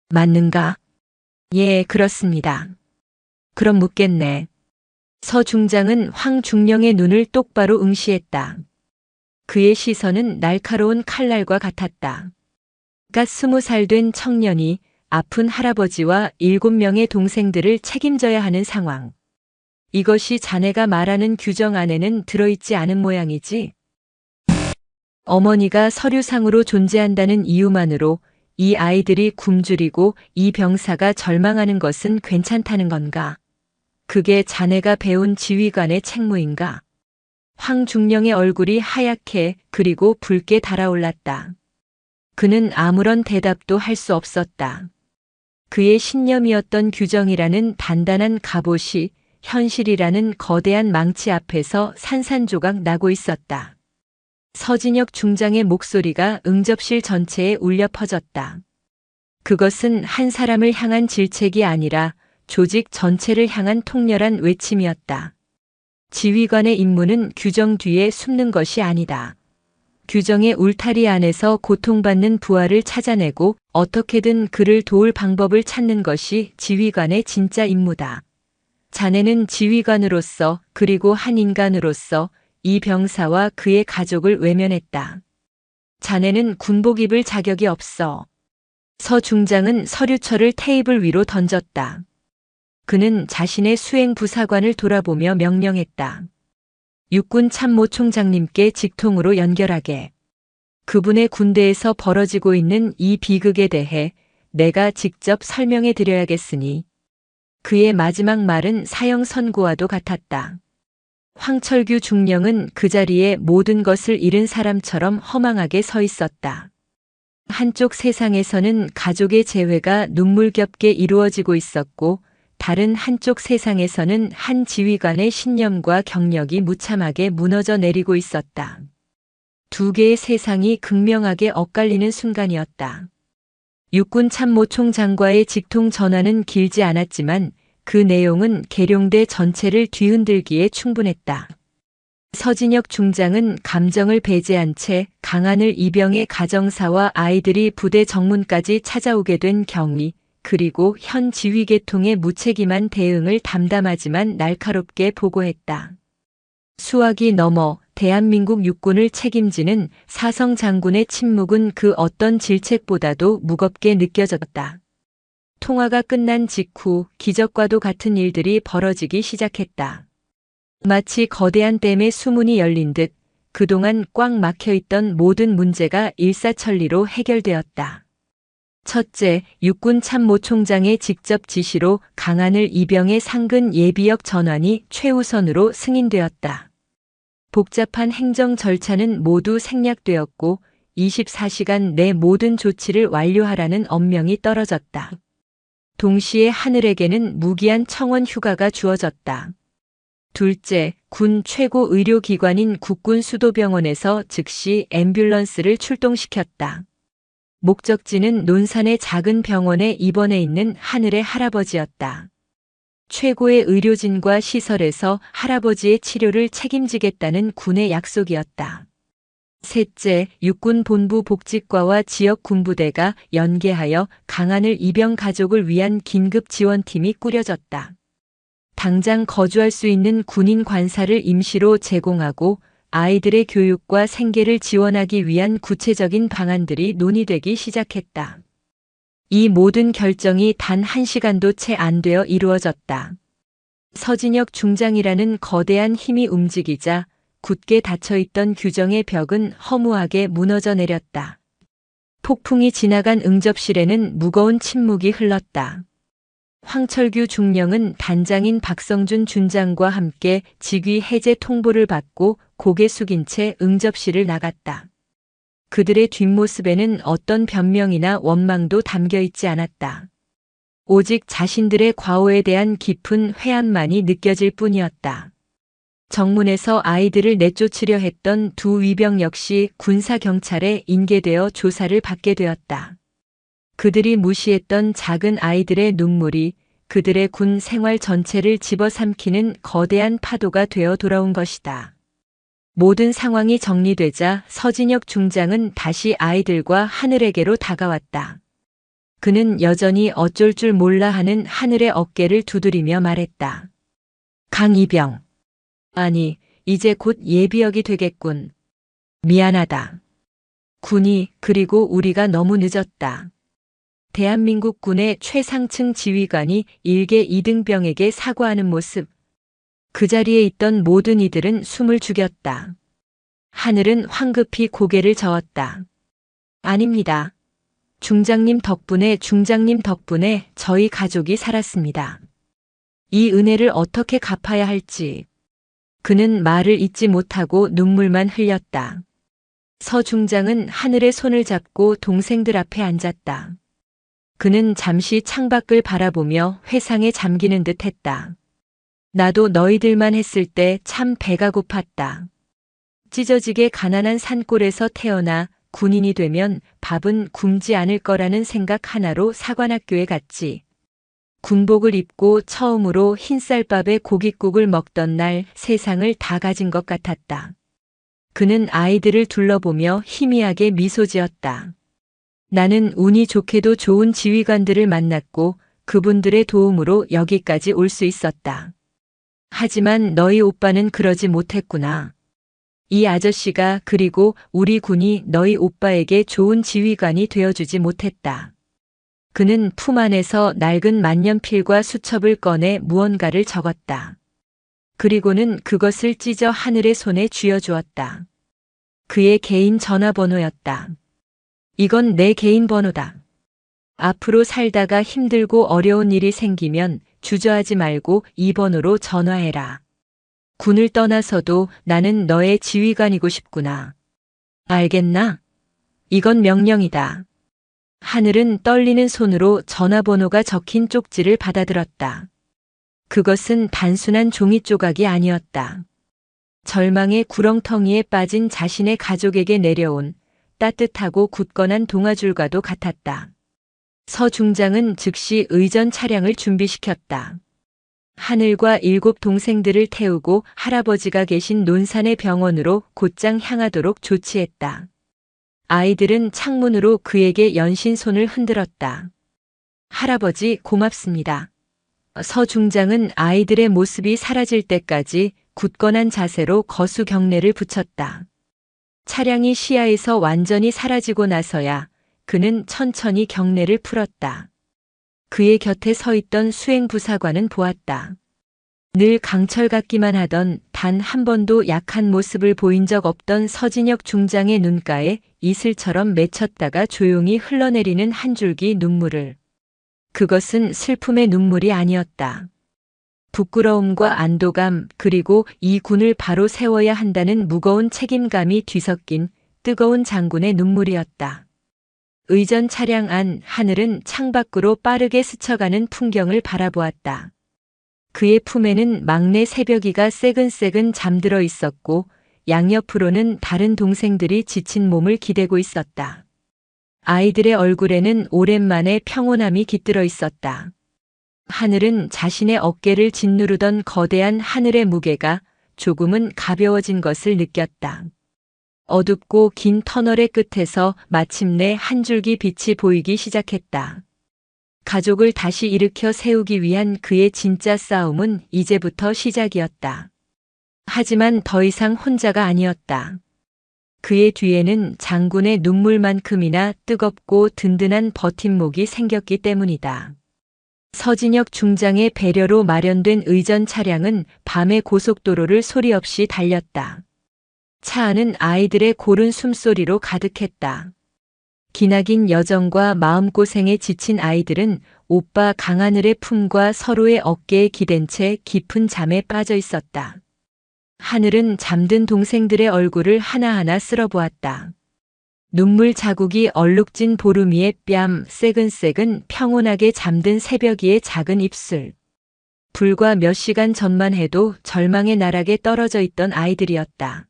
A: 맞는가? 예, 그렇습니다. 그럼 묻겠네. 서 중장은 황중령의 눈을 똑바로 응시했다. 그의 시선은 날카로운 칼날과 같았다. 갓 20살 된 청년이 아픈 할아버지와 7명의 동생들을 책임져야 하는 상황. 이것이 자네가 말하는 규정 안에는 들어있지 않은 모양이지? 어머니가 서류상으로 존재한다는 이유만으로 이 아이들이 굶주리고 이 병사가 절망하는 것은 괜찮다는 건가? 그게 자네가 배운 지휘관의 책무인가? 황중령의 얼굴이 하얗게 그리고 붉게 달아올랐다. 그는 아무런 대답도 할 수 없었다. 그의 신념이었던 규정이라는 단단한 갑옷이 현실이라는 거대한 망치 앞에서 산산조각 나고 있었다. 서진혁 중장의 목소리가 응접실 전체에 울려 퍼졌다. 그것은 한 사람을 향한 질책이 아니라 조직 전체를 향한 통렬한 외침이었다. 지휘관의 임무는 규정 뒤에 숨는 것이 아니다. 규정의 울타리 안에서 고통받는 부하를 찾아내고 어떻게든 그를 도울 방법을 찾는 것이 지휘관의 진짜 임무다. 자네는 지휘관으로서 그리고 한 인간으로서 이 병사와 그의 가족을 외면했다. 자네는 군복 입을 자격이 없어. 서 중장은 서류철을 테이블 위로 던졌다. 그는 자신의 수행 부사관을 돌아보며 명령했다. 육군 참모총장님께 직통으로 연결하게. 그분의 군대에서 벌어지고 있는 이 비극에 대해 내가 직접 설명해 드려야겠으니. 그의 마지막 말은 사형 선고와도 같았다. 황철규 중령은 그 자리에 모든 것을 잃은 사람처럼 허망하게 서 있었다. 한쪽 세상에서는 가족의 재회가 눈물겹게 이루어지고 있었고 다른 한쪽 세상에서는 한 지휘관의 신념과 경력이 무참하게 무너져 내리고 있었다. 두 개의 세상이 극명하게 엇갈리는 순간이었다. 육군 참모총장과의 직통 전화는 길지 않았지만 그 내용은 계룡대 전체를 뒤흔들기에 충분했다. 서진혁 중장은 감정을 배제한 채 강하늘 이병의 가정사와 아이들이 부대 정문까지 찾아오게 된 경위, 그리고 현 지휘계통의 무책임한 대응을 담담하지만 날카롭게 보고했다. 수화기 넘어 대한민국 육군을 책임지는 사성 장군의 침묵은 그 어떤 질책보다도 무겁게 느껴졌다. 통화가 끝난 직후 기적과도 같은 일들이 벌어지기 시작했다. 마치 거대한 댐의 수문이 열린 듯 그동안 꽉 막혀있던 모든 문제가 일사천리로 해결되었다. 첫째, 육군 참모총장의 직접 지시로 강하늘 이병의 상근 예비역 전환이 최우선으로 승인되었다. 복잡한 행정 절차는 모두 생략되었고 24시간 내 모든 조치를 완료하라는 엄명이 떨어졌다. 동시에 하늘에게는 무기한 청원 휴가가 주어졌다. 둘째, 군 최고 의료기관인 국군 수도병원에서 즉시 앰뷸런스를 출동시켰다. 목적지는 논산의 작은 병원에 입원해 있는 하늘의 할아버지였다. 최고의 의료진과 시설에서 할아버지의 치료를 책임지겠다는 군의 약속이었다. 셋째, 육군 본부 복직과와 지역 군부대가 연계하여 강하늘 이병 가족을 위한 긴급 지원팀이 꾸려졌다. 당장 거주할 수 있는 군인 관사를 임시로 제공하고 아이들의 교육과 생계를 지원하기 위한 구체적인 방안들이 논의되기 시작했다. 이 모든 결정이 단 1시간도 채 안 되어 이루어졌다. 서진혁 중장이라는 거대한 힘이 움직이자 굳게 닫혀있던 규정의 벽은 허무하게 무너져 내렸다. 폭풍이 지나간 응접실에는 무거운 침묵이 흘렀다. 황철규 중령은 단장인 박성준 준장과 함께 직위 해제 통보를 받고 고개 숙인 채 응접실을 나갔다. 그들의 뒷모습에는 어떤 변명이나 원망도 담겨 있지 않았다. 오직 자신들의 과오에 대한 깊은 회한만이 느껴질 뿐이었다. 정문에서 아이들을 내쫓으려 했던 두 위병 역시 군사경찰에 인계되어 조사를 받게 되었다. 그들이 무시했던 작은 아이들의 눈물이 그들의 군 생활 전체를 집어삼키는 거대한 파도가 되어 돌아온 것이다. 모든 상황이 정리되자 서진혁 중장은 다시 아이들과 하늘에게로 다가왔다. 그는 여전히 어쩔 줄 몰라 하는 하늘의 어깨를 두드리며 말했다. 강이병. 아니, 이제 곧 예비역이 되겠군. 미안하다. 군이, 그리고 우리가 너무 늦었다. 대한민국 군의 최상층 지휘관이 일개 이등병에게 사과하는 모습. 그 자리에 있던 모든 이들은 숨을 죽였다. 하늘은 황급히 고개를 저었다. 아닙니다. 중장님 덕분에 저희 가족이 살았습니다. 이 은혜를 어떻게 갚아야 할지. 그는 말을 잇지 못하고 눈물만 흘렸다. 서 중장은 하늘의 손을 잡고 동생들 앞에 앉았다. 그는 잠시 창밖을 바라보며 회상에 잠기는 듯 했다. 나도 너희들만 했을 때 참 배가 고팠다. 찢어지게 가난한 산골에서 태어나 군인이 되면 밥은 굶지 않을 거라는 생각 하나로 사관학교에 갔지. 군복을 입고 처음으로 흰쌀밥에 고깃국을 먹던 날 세상을 다 가진 것 같았다. 그는 아이들을 둘러보며 희미하게 미소 지었다. 나는 운이 좋게도 좋은 지휘관들을 만났고 그분들의 도움으로 여기까지 올 수 있었다. 하지만 너희 오빠는 그러지 못했구나. 이 아저씨가 그리고 우리 군이 너희 오빠에게 좋은 지휘관이 되어주지 못했다. 그는 품 안에서 낡은 만년필과 수첩을 꺼내 무언가를 적었다. 그리고는 그것을 찢어 하늘의 손에 쥐어주었다. 그의 개인 전화번호였다. 이건 내 개인 번호다. 앞으로 살다가 힘들고 어려운 일이 생기면 주저하지 말고 이 번호로 전화해라. 군을 떠나서도 나는 너의 지휘관이고 싶구나. 알겠나? 이건 명령이다. 하늘은 떨리는 손으로 전화번호가 적힌 쪽지를 받아들었다. 그것은 단순한 종이 조각이 아니었다. 절망의 구렁텅이에 빠진 자신의 가족에게 내려온 따뜻하고 굳건한 동아줄과도 같았다. 서 중장은 즉시 의전 차량을 준비시켰다. 하늘과 7 동생들을 태우고 할아버지가 계신 논산의 병원으로 곧장 향하도록 조치했다. 아이들은 창문으로 그에게 연신 손을 흔들었다. 할아버지 고맙습니다. 서 중장은 아이들의 모습이 사라질 때까지 굳건한 자세로 거수 경례를 붙였다. 차량이 시야에서 완전히 사라지고 나서야 그는 천천히 경례를 풀었다. 그의 곁에 서 있던 수행부사관은 보았다. 늘 강철 같기만 하던 단 한 번도 약한 모습을 보인 적 없던 서진혁 중장의 눈가에 이슬처럼 맺혔다가 조용히 흘러내리는 한 줄기 눈물을. 그것은 슬픔의 눈물이 아니었다. 부끄러움과 안도감 그리고 이 군을 바로 세워야 한다는 무거운 책임감이 뒤섞인 뜨거운 장군의 눈물이었다. 의전 차량 안 하늘은 창밖으로 빠르게 스쳐가는 풍경을 바라보았다. 그의 품에는 막내 새벽이가 새근새근 잠들어 있었고 양옆으로는 다른 동생들이 지친 몸을 기대고 있었다. 아이들의 얼굴에는 오랜만에 평온함이 깃들어 있었다. 하늘은 자신의 어깨를 짓누르던 거대한 하늘의 무게가 조금은 가벼워진 것을 느꼈다. 어둡고 긴 터널의 끝에서 마침내 한 줄기 빛이 보이기 시작했다. 가족을 다시 일으켜 세우기 위한 그의 진짜 싸움은 이제부터 시작이었다. 하지만 더 이상 혼자가 아니었다. 그의 뒤에는 장군의 눈물만큼이나 뜨겁고 든든한 버팀목이 생겼기 때문이다. 서진혁 중장의 배려로 마련된 의전 차량은 밤의 고속도로를 소리 없이 달렸다. 차 안은 아이들의 고른 숨소리로 가득했다. 기나긴 여정과 마음고생에 지친 아이들은 오빠 강하늘의 품과 서로의 어깨에 기댄 채 깊은 잠에 빠져 있었다. 하늘은 잠든 동생들의 얼굴을 하나하나 쓸어보았다. 눈물 자국이 얼룩진 보름 위의 뺨, 새근새근 평온하게 잠든 새벽이의 작은 입술. 불과 몇 시간 전만 해도 절망의 나락에 떨어져 있던 아이들이었다.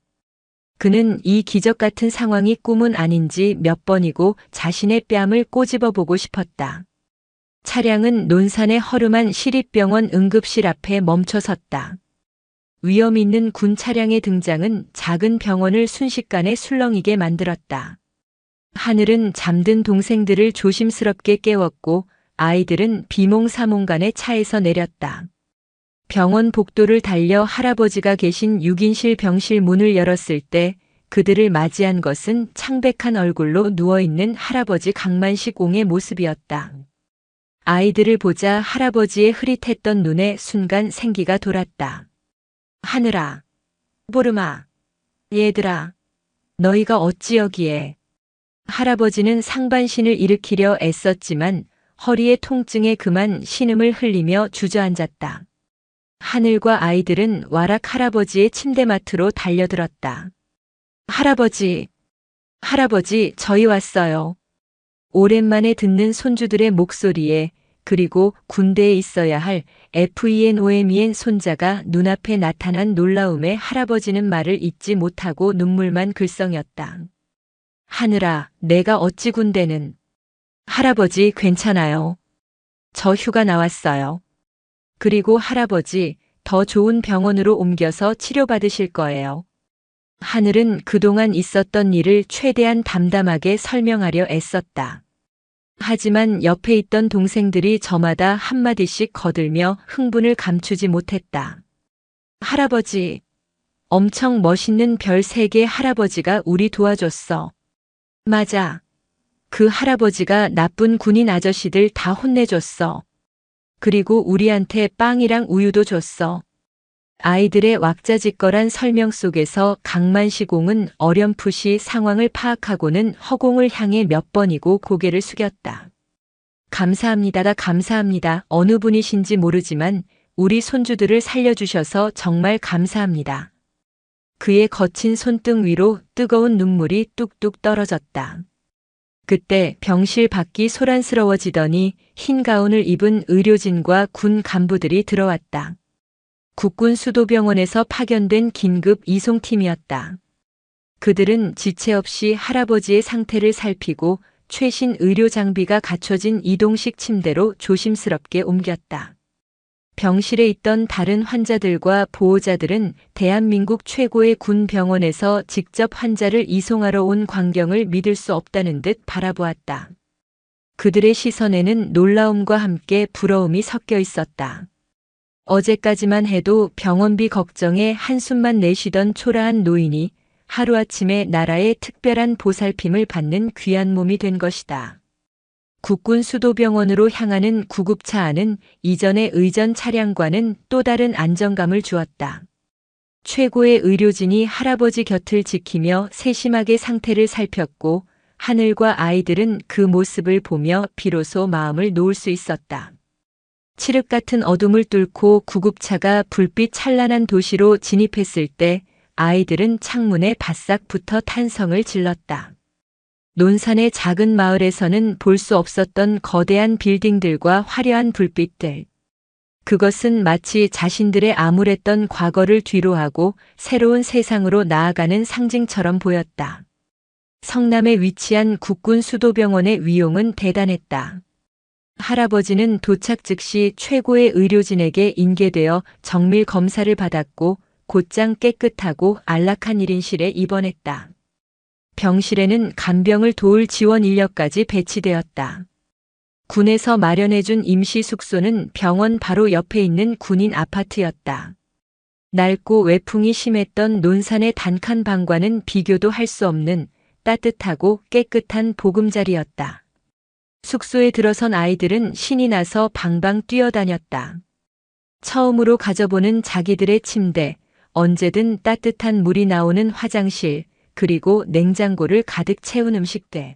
A: 그는 이 기적 같은 상황이 꿈은 아닌지 몇 번이고 자신의 뺨을 꼬집어 보고 싶었다. 차량은 논산의 허름한 시립병원 응급실 앞에 멈춰섰다. 위험 있는 군 차량의 등장은 작은 병원을 순식간에 술렁이게 만들었다. 하늘은 잠든 동생들을 조심스럽게 깨웠고 아이들은 비몽사몽간에 차에서 내렸다. 병원 복도를 달려 할아버지가 계신 6인실 병실 문을 열었을 때 그들을 맞이한 것은 창백한 얼굴로 누워있는 할아버지 강만식 옹의 모습이었다. 아이들을 보자 할아버지의 흐릿했던 눈에 순간 생기가 돌았다. 하늘아, 보름아, 얘들아, 너희가 어찌 여기에. 할아버지는 상반신을 일으키려 애썼지만 허리의 통증에 그만 신음을 흘리며 주저앉았다. 하늘과 아이들은 와락 할아버지의 침대맡으로 달려들었다. 할아버지, 할아버지, 저희 왔어요. 오랜만에 듣는 손주들의 목소리에 그리고 군대에 있어야 할 FENOMEN 손자가 눈앞에 나타난 놀라움에 할아버지는 말을 잇지 못하고 눈물만 글썽였다. 하늘아, 내가 어찌 군대는. 할아버지 괜찮아요. 저 휴가 나왔어요. 그리고 할아버지, 더 좋은 병원으로 옮겨서 치료받으실 거예요. 하늘은 그동안 있었던 일을 최대한 담담하게 설명하려 애썼다. 하지만 옆에 있던 동생들이 저마다 한마디씩 거들며 흥분을 감추지 못했다. 할아버지, 엄청 멋있는 별 3개 할아버지가 우리 도와줬어. 맞아. 그 할아버지가 나쁜 군인 아저씨들 다 혼내줬어. 그리고 우리한테 빵이랑 우유도 줬어. 아이들의 왁자지껄한 설명 속에서 강만시공은 어렴풋이 상황을 파악하고는 허공을 향해 몇 번이고 고개를 숙였다. 감사합니다가 감사합니다. 어느 분이신지 모르지만 우리 손주들을 살려주셔서 정말 감사합니다. 그의 거친 손등 위로 뜨거운 눈물이 뚝뚝 떨어졌다. 그때 병실 밖이 소란스러워지더니 흰 가운을 입은 의료진과 군 간부들이 들어왔다. 국군 수도병원에서 파견된 긴급 이송팀이었다. 그들은 지체 없이 할아버지의 상태를 살피고 최신 의료 장비가 갖춰진 이동식 침대로 조심스럽게 옮겼다. 병실에 있던 다른 환자들과 보호자들은 대한민국 최고의 군 병원에서 직접 환자를 이송하러 온 광경을 믿을 수 없다는 듯 바라보았다. 그들의 시선에는 놀라움과 함께 부러움이 섞여 있었다. 어제까지만 해도 병원비 걱정에 한숨만 내쉬던 초라한 노인이 하루아침에 나라의 특별한 보살핌을 받는 귀한 몸이 된 것이다. 국군 수도병원으로 향하는 구급차 안은 이전의 의전 차량과는 또 다른 안정감을 주었다. 최고의 의료진이 할아버지 곁을 지키며 세심하게 상태를 살폈고 하늘과 아이들은 그 모습을 보며 비로소 마음을 놓을 수 있었다. 칠흑 같은 어둠을 뚫고 구급차가 불빛 찬란한 도시로 진입했을 때 아이들은 창문에 바싹 붙어 탄성을 질렀다. 논산의 작은 마을에서는 볼 수 없었던 거대한 빌딩들과 화려한 불빛들. 그것은 마치 자신들의 암울했던 과거를 뒤로하고 새로운 세상으로 나아가는 상징처럼 보였다. 성남에 위치한 국군 수도병원의 위용은 대단했다. 할아버지는 도착 즉시 최고의 의료진에게 인계되어 정밀 검사를 받았고 곧장 깨끗하고 안락한 1인실에 입원했다. 병실에는 간병을 도울 지원 인력까지 배치되었다. 군에서 마련해준 임시 숙소는 병원 바로 옆에 있는 군인 아파트였다. 낡고 외풍이 심했던 논산의 단칸 방과는 비교도 할 수 없는 따뜻하고 깨끗한 보금자리였다. 숙소에 들어선 아이들은 신이 나서 방방 뛰어다녔다. 처음으로 가져보는 자기들의 침대, 언제든 따뜻한 물이 나오는 화장실, 그리고 냉장고를 가득 채운 음식대.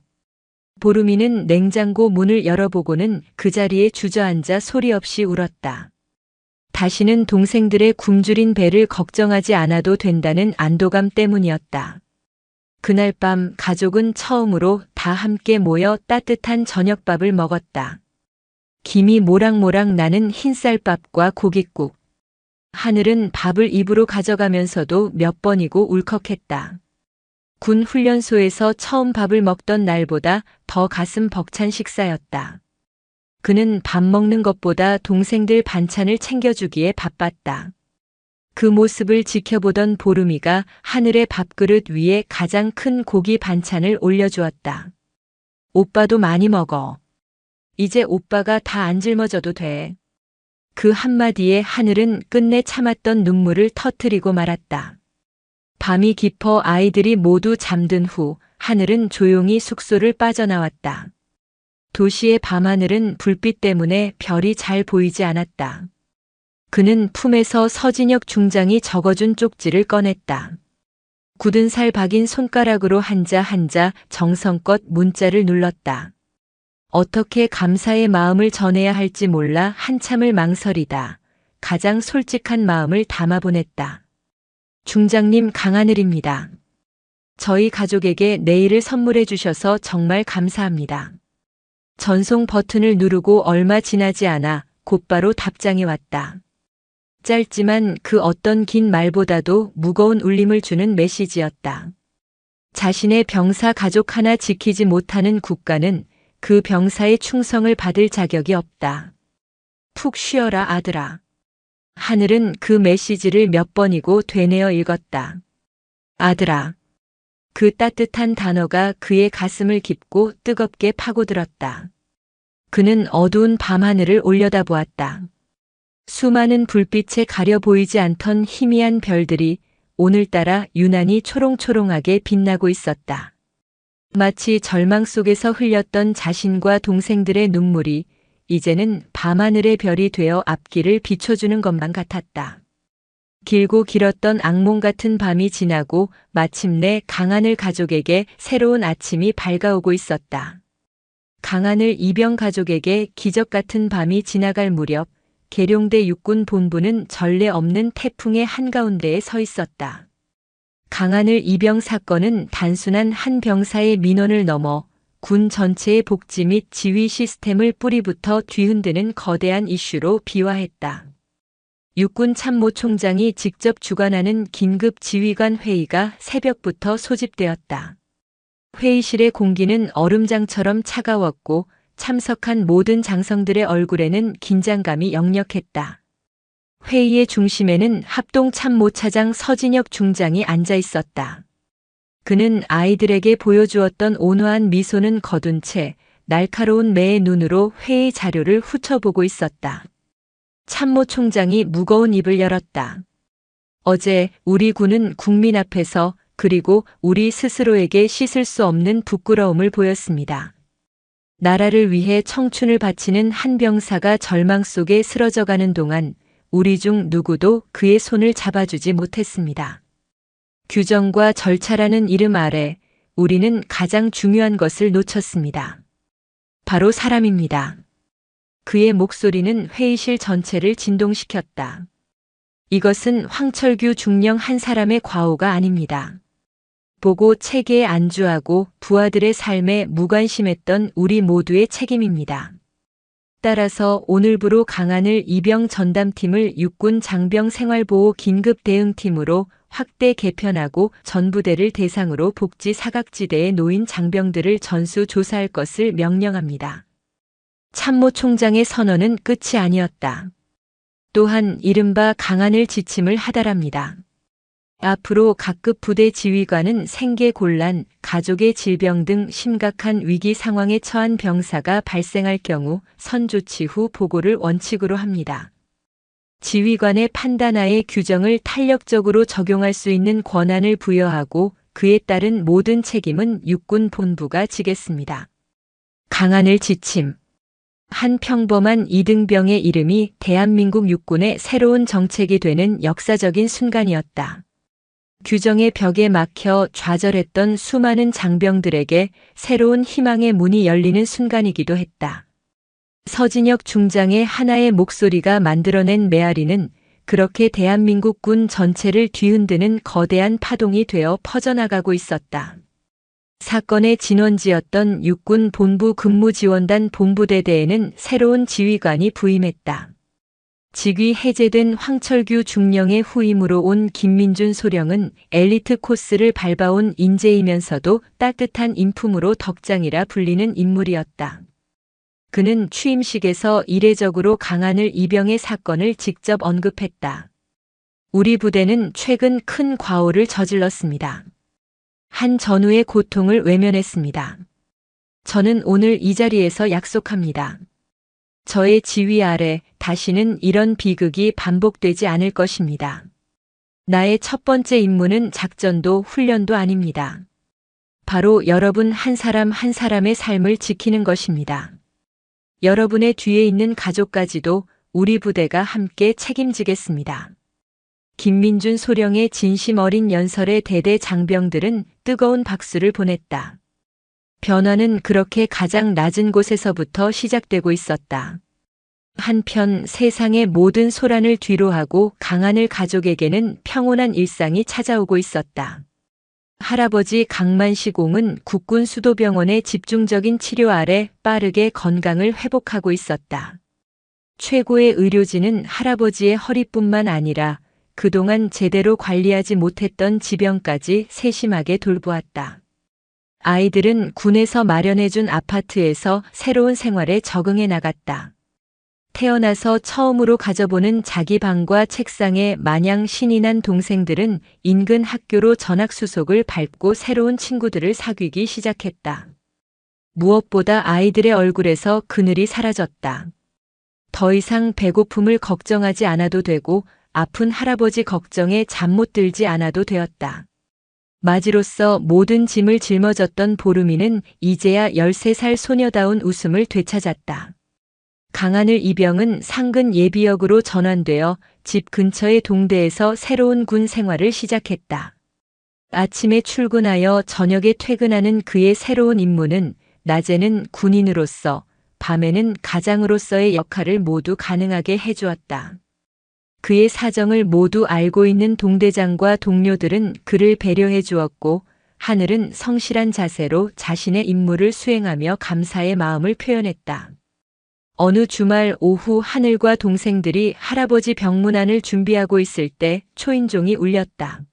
A: 보름이는 냉장고 문을 열어보고는 그 자리에 주저앉아 소리 없이 울었다. 다시는 동생들의 굶주린 배를 걱정하지 않아도 된다는 안도감 때문이었다. 그날 밤 가족은 처음으로 다 함께 모여 따뜻한 저녁밥을 먹었다. 김이 모락모락 나는 흰쌀밥과 고깃국. 하늘은 밥을 입으로 가져가면서도 몇 번이고 울컥했다. 군 훈련소에서 처음 밥을 먹던 날보다 더 가슴 벅찬 식사였다. 그는 밥 먹는 것보다 동생들 반찬을 챙겨주기에 바빴다. 그 모습을 지켜보던 보름이가 하늘의 밥그릇 위에 가장 큰 고기 반찬을 올려주었다. 오빠도 많이 먹어. 이제 오빠가 다 안 짊어져도 돼. 그 한마디에 하늘은 끝내 참았던 눈물을 터뜨리고 말았다. 밤이 깊어 아이들이 모두 잠든 후 하늘은 조용히 숙소를 빠져나왔다. 도시의 밤하늘은 불빛 때문에 별이 잘 보이지 않았다. 그는 품에서 서진혁 중장이 적어준 쪽지를 꺼냈다. 굳은 살 박인 손가락으로 한자 한자 정성껏 문자를 눌렀다. 어떻게 감사의 마음을 전해야 할지 몰라 한참을 망설이다. 가장 솔직한 마음을 담아 보냈다. 중장님 강하늘입니다. 저희 가족에게 내일을 선물해 주셔서 정말 감사합니다. 전송 버튼을 누르고 얼마 지나지 않아 곧바로 답장이 왔다. 짧지만 그 어떤 긴 말보다도 무거운 울림을 주는 메시지였다. 자신의 병사 가족 하나 지키지 못하는 국가는 그 병사의 충성을 받을 자격이 없다. 푹 쉬어라 아들아. 하늘은 그 메시지를 몇 번이고 되뇌어 읽었다. 아들아. 그 따뜻한 단어가 그의 가슴을 깊고 뜨겁게 파고들었다. 그는 어두운 밤하늘을 올려다보았다. 수많은 불빛에 가려 보이지 않던 희미한 별들이 오늘따라 유난히 초롱초롱하게 빛나고 있었다. 마치 절망 속에서 흘렸던 자신과 동생들의 눈물이 이제는 밤하늘의 별이 되어 앞길을 비춰주는 것만 같았다. 길고 길었던 악몽 같은 밤이 지나고 마침내 강하늘 가족에게 새로운 아침이 밝아오고 있었다. 강하늘 이병 가족에게 기적 같은 밤이 지나갈 무렵 계룡대 육군 본부는 전례 없는 태풍의 한가운데에 서 있었다. 강하늘 이병 사건은 단순한 한 병사의 민원을 넘어 군 전체의 복지 및 지휘 시스템을 뿌리부터 뒤흔드는 거대한 이슈로 비화했다. 육군 참모총장이 직접 주관하는 긴급 지휘관 회의가 새벽부터 소집되었다. 회의실의 공기는 얼음장처럼 차가웠고 참석한 모든 장성들의 얼굴에는 긴장감이 역력했다. 회의의 중심에는 합동참모차장 서진혁 중장이 앉아 있었다. 그는 아이들에게 보여주었던 온화한 미소는 거둔 채 날카로운 매의 눈으로 회의 자료를 훑어보고 있었다. 참모총장이 무거운 입을 열었다. 어제 우리 군은 국민 앞에서 그리고 우리 스스로에게 씻을 수 없는 부끄러움을 보였습니다. 나라를 위해 청춘을 바치는 한 병사가 절망 속에 쓰러져가는 동안 우리 중 누구도 그의 손을 잡아주지 못했습니다. 규정과 절차라는 이름 아래 우리는 가장 중요한 것을 놓쳤습니다. 바로 사람입니다. 그의 목소리는 회의실 전체를 진동시켰다. 이것은 황철규 중령 한 사람의 과오가 아닙니다. 보고 체계에 안주하고 부하들의 삶에 무관심했던 우리 모두의 책임입니다. 따라서 오늘부로 강한을 이병 전담팀을 육군 장병 생활보호 긴급 대응팀으로 확대 개편하고 전부대를 대상으로 복지 사각지대에 놓인 장병들을 전수 조사할 것을 명령합니다. 참모총장의 선언은 끝이 아니었다. 또한 이른바 강한을 지침을 하달합니다. 앞으로 각급 부대 지휘관은 생계곤란, 가족의 질병 등 심각한 위기 상황에 처한 병사가 발생할 경우 선조치 후 보고를 원칙으로 합니다. 지휘관의 판단하에 규정을 탄력적으로 적용할 수 있는 권한을 부여하고 그에 따른 모든 책임은 육군 본부가 지겠습니다. 강한을 지침. 한 평범한 이등병의 이름이 대한민국 육군의 새로운 정책이 되는 역사적인 순간이었다. 규정의 벽에 막혀 좌절했던 수많은 장병들에게 새로운 희망의 문이 열리는 순간이기도 했다. 서진혁 중장의 하나의 목소리가 만들어낸 메아리는 그렇게 대한민국 군 전체를 뒤흔드는 거대한 파동이 되어 퍼져나가고 있었다. 사건의 진원지였던 육군 본부 근무지원단 본부대대에는 새로운 지휘관이 부임했다. 직위 해제된 황철규 중령의 후임으로 온 김민준 소령은 엘리트 코스를 밟아온 인재이면서도 따뜻한 인품으로 덕장이라 불리는 인물이었다. 그는 취임식에서 이례적으로 강한을 이병의 사건을 직접 언급했다. 우리 부대는 최근 큰 과오를 저질렀습니다. 한 전우의 고통을 외면했습니다. 저는 오늘 이 자리에서 약속합니다. 저의 지휘 아래 다시는 이런 비극이 반복되지 않을 것입니다. 나의 첫 번째 임무는 작전도 훈련도 아닙니다. 바로 여러분 한 사람 한 사람의 삶을 지키는 것입니다. 여러분의 뒤에 있는 가족까지도 우리 부대가 함께 책임지겠습니다. 김민준 소령의 진심 어린 연설에 대대 장병들은 뜨거운 박수를 보냈다. 변화는 그렇게 가장 낮은 곳에서부터 시작되고 있었다. 한편 세상의 모든 소란을 뒤로하고 강한을 가족에게는 평온한 일상이 찾아오고 있었다. 할아버지 강만시공은 국군 수도병원의 집중적인 치료 아래 빠르게 건강을 회복하고 있었다. 최고의 의료진은 할아버지의 허리뿐만 아니라 그동안 제대로 관리하지 못했던 지병까지 세심하게 돌보았다. 아이들은 군에서 마련해준 아파트에서 새로운 생활에 적응해 나갔다. 태어나서 처음으로 가져보는 자기 방과 책상에 마냥 신이 난 동생들은 인근 학교로 전학수속을 밟고 새로운 친구들을 사귀기 시작했다. 무엇보다 아이들의 얼굴에서 그늘이 사라졌다. 더 이상 배고픔을 걱정하지 않아도 되고 아픈 할아버지 걱정에 잠 못 들지 않아도 되었다. 맞이로서 모든 짐을 짊어졌던 보름이는 이제야 13살 소녀다운 웃음을 되찾았다. 강한을 이병은 상근 예비역으로 전환되어 집 근처의 동대에서 새로운 군 생활을 시작했다. 아침에 출근하여 저녁에 퇴근하는 그의 새로운 임무는 낮에는 군인으로서, 밤에는 가장으로서의 역할을 모두 가능하게 해주었다. 그의 사정을 모두 알고 있는 동대장과 동료들은 그를 배려해 주었고 하늘은 성실한 자세로 자신의 임무를 수행하며 감사의 마음을 표현했다. 어느 주말 오후 하늘과 동생들이 할아버지 병문안을 준비하고 있을 때 초인종이 울렸다.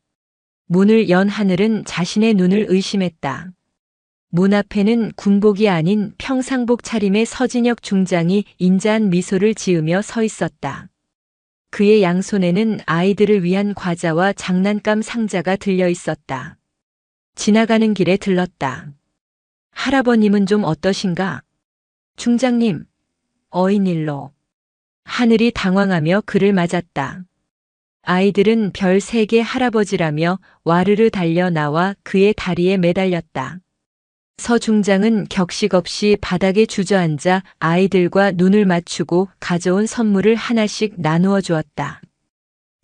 A: 문을 연 하늘은 자신의 눈을 의심했다. 문 앞에는 군복이 아닌 평상복 차림의 서진혁 중장이 인자한 미소를 지으며 서 있었다. 그의 양손에는 아이들을 위한 과자와 장난감 상자가 들려 있었다. 지나가는 길에 들렀다. 할아버님은 좀 어떠신가? 중장님, 어인일로. 하늘이 당황하며 그를 맞았다. 아이들은 별 3개 할아버지라며 와르르 달려 나와 그의 다리에 매달렸다. 서 중장은 격식 없이 바닥에 주저앉아 아이들과 눈을 맞추고 가져온 선물을 하나씩 나누어 주었다.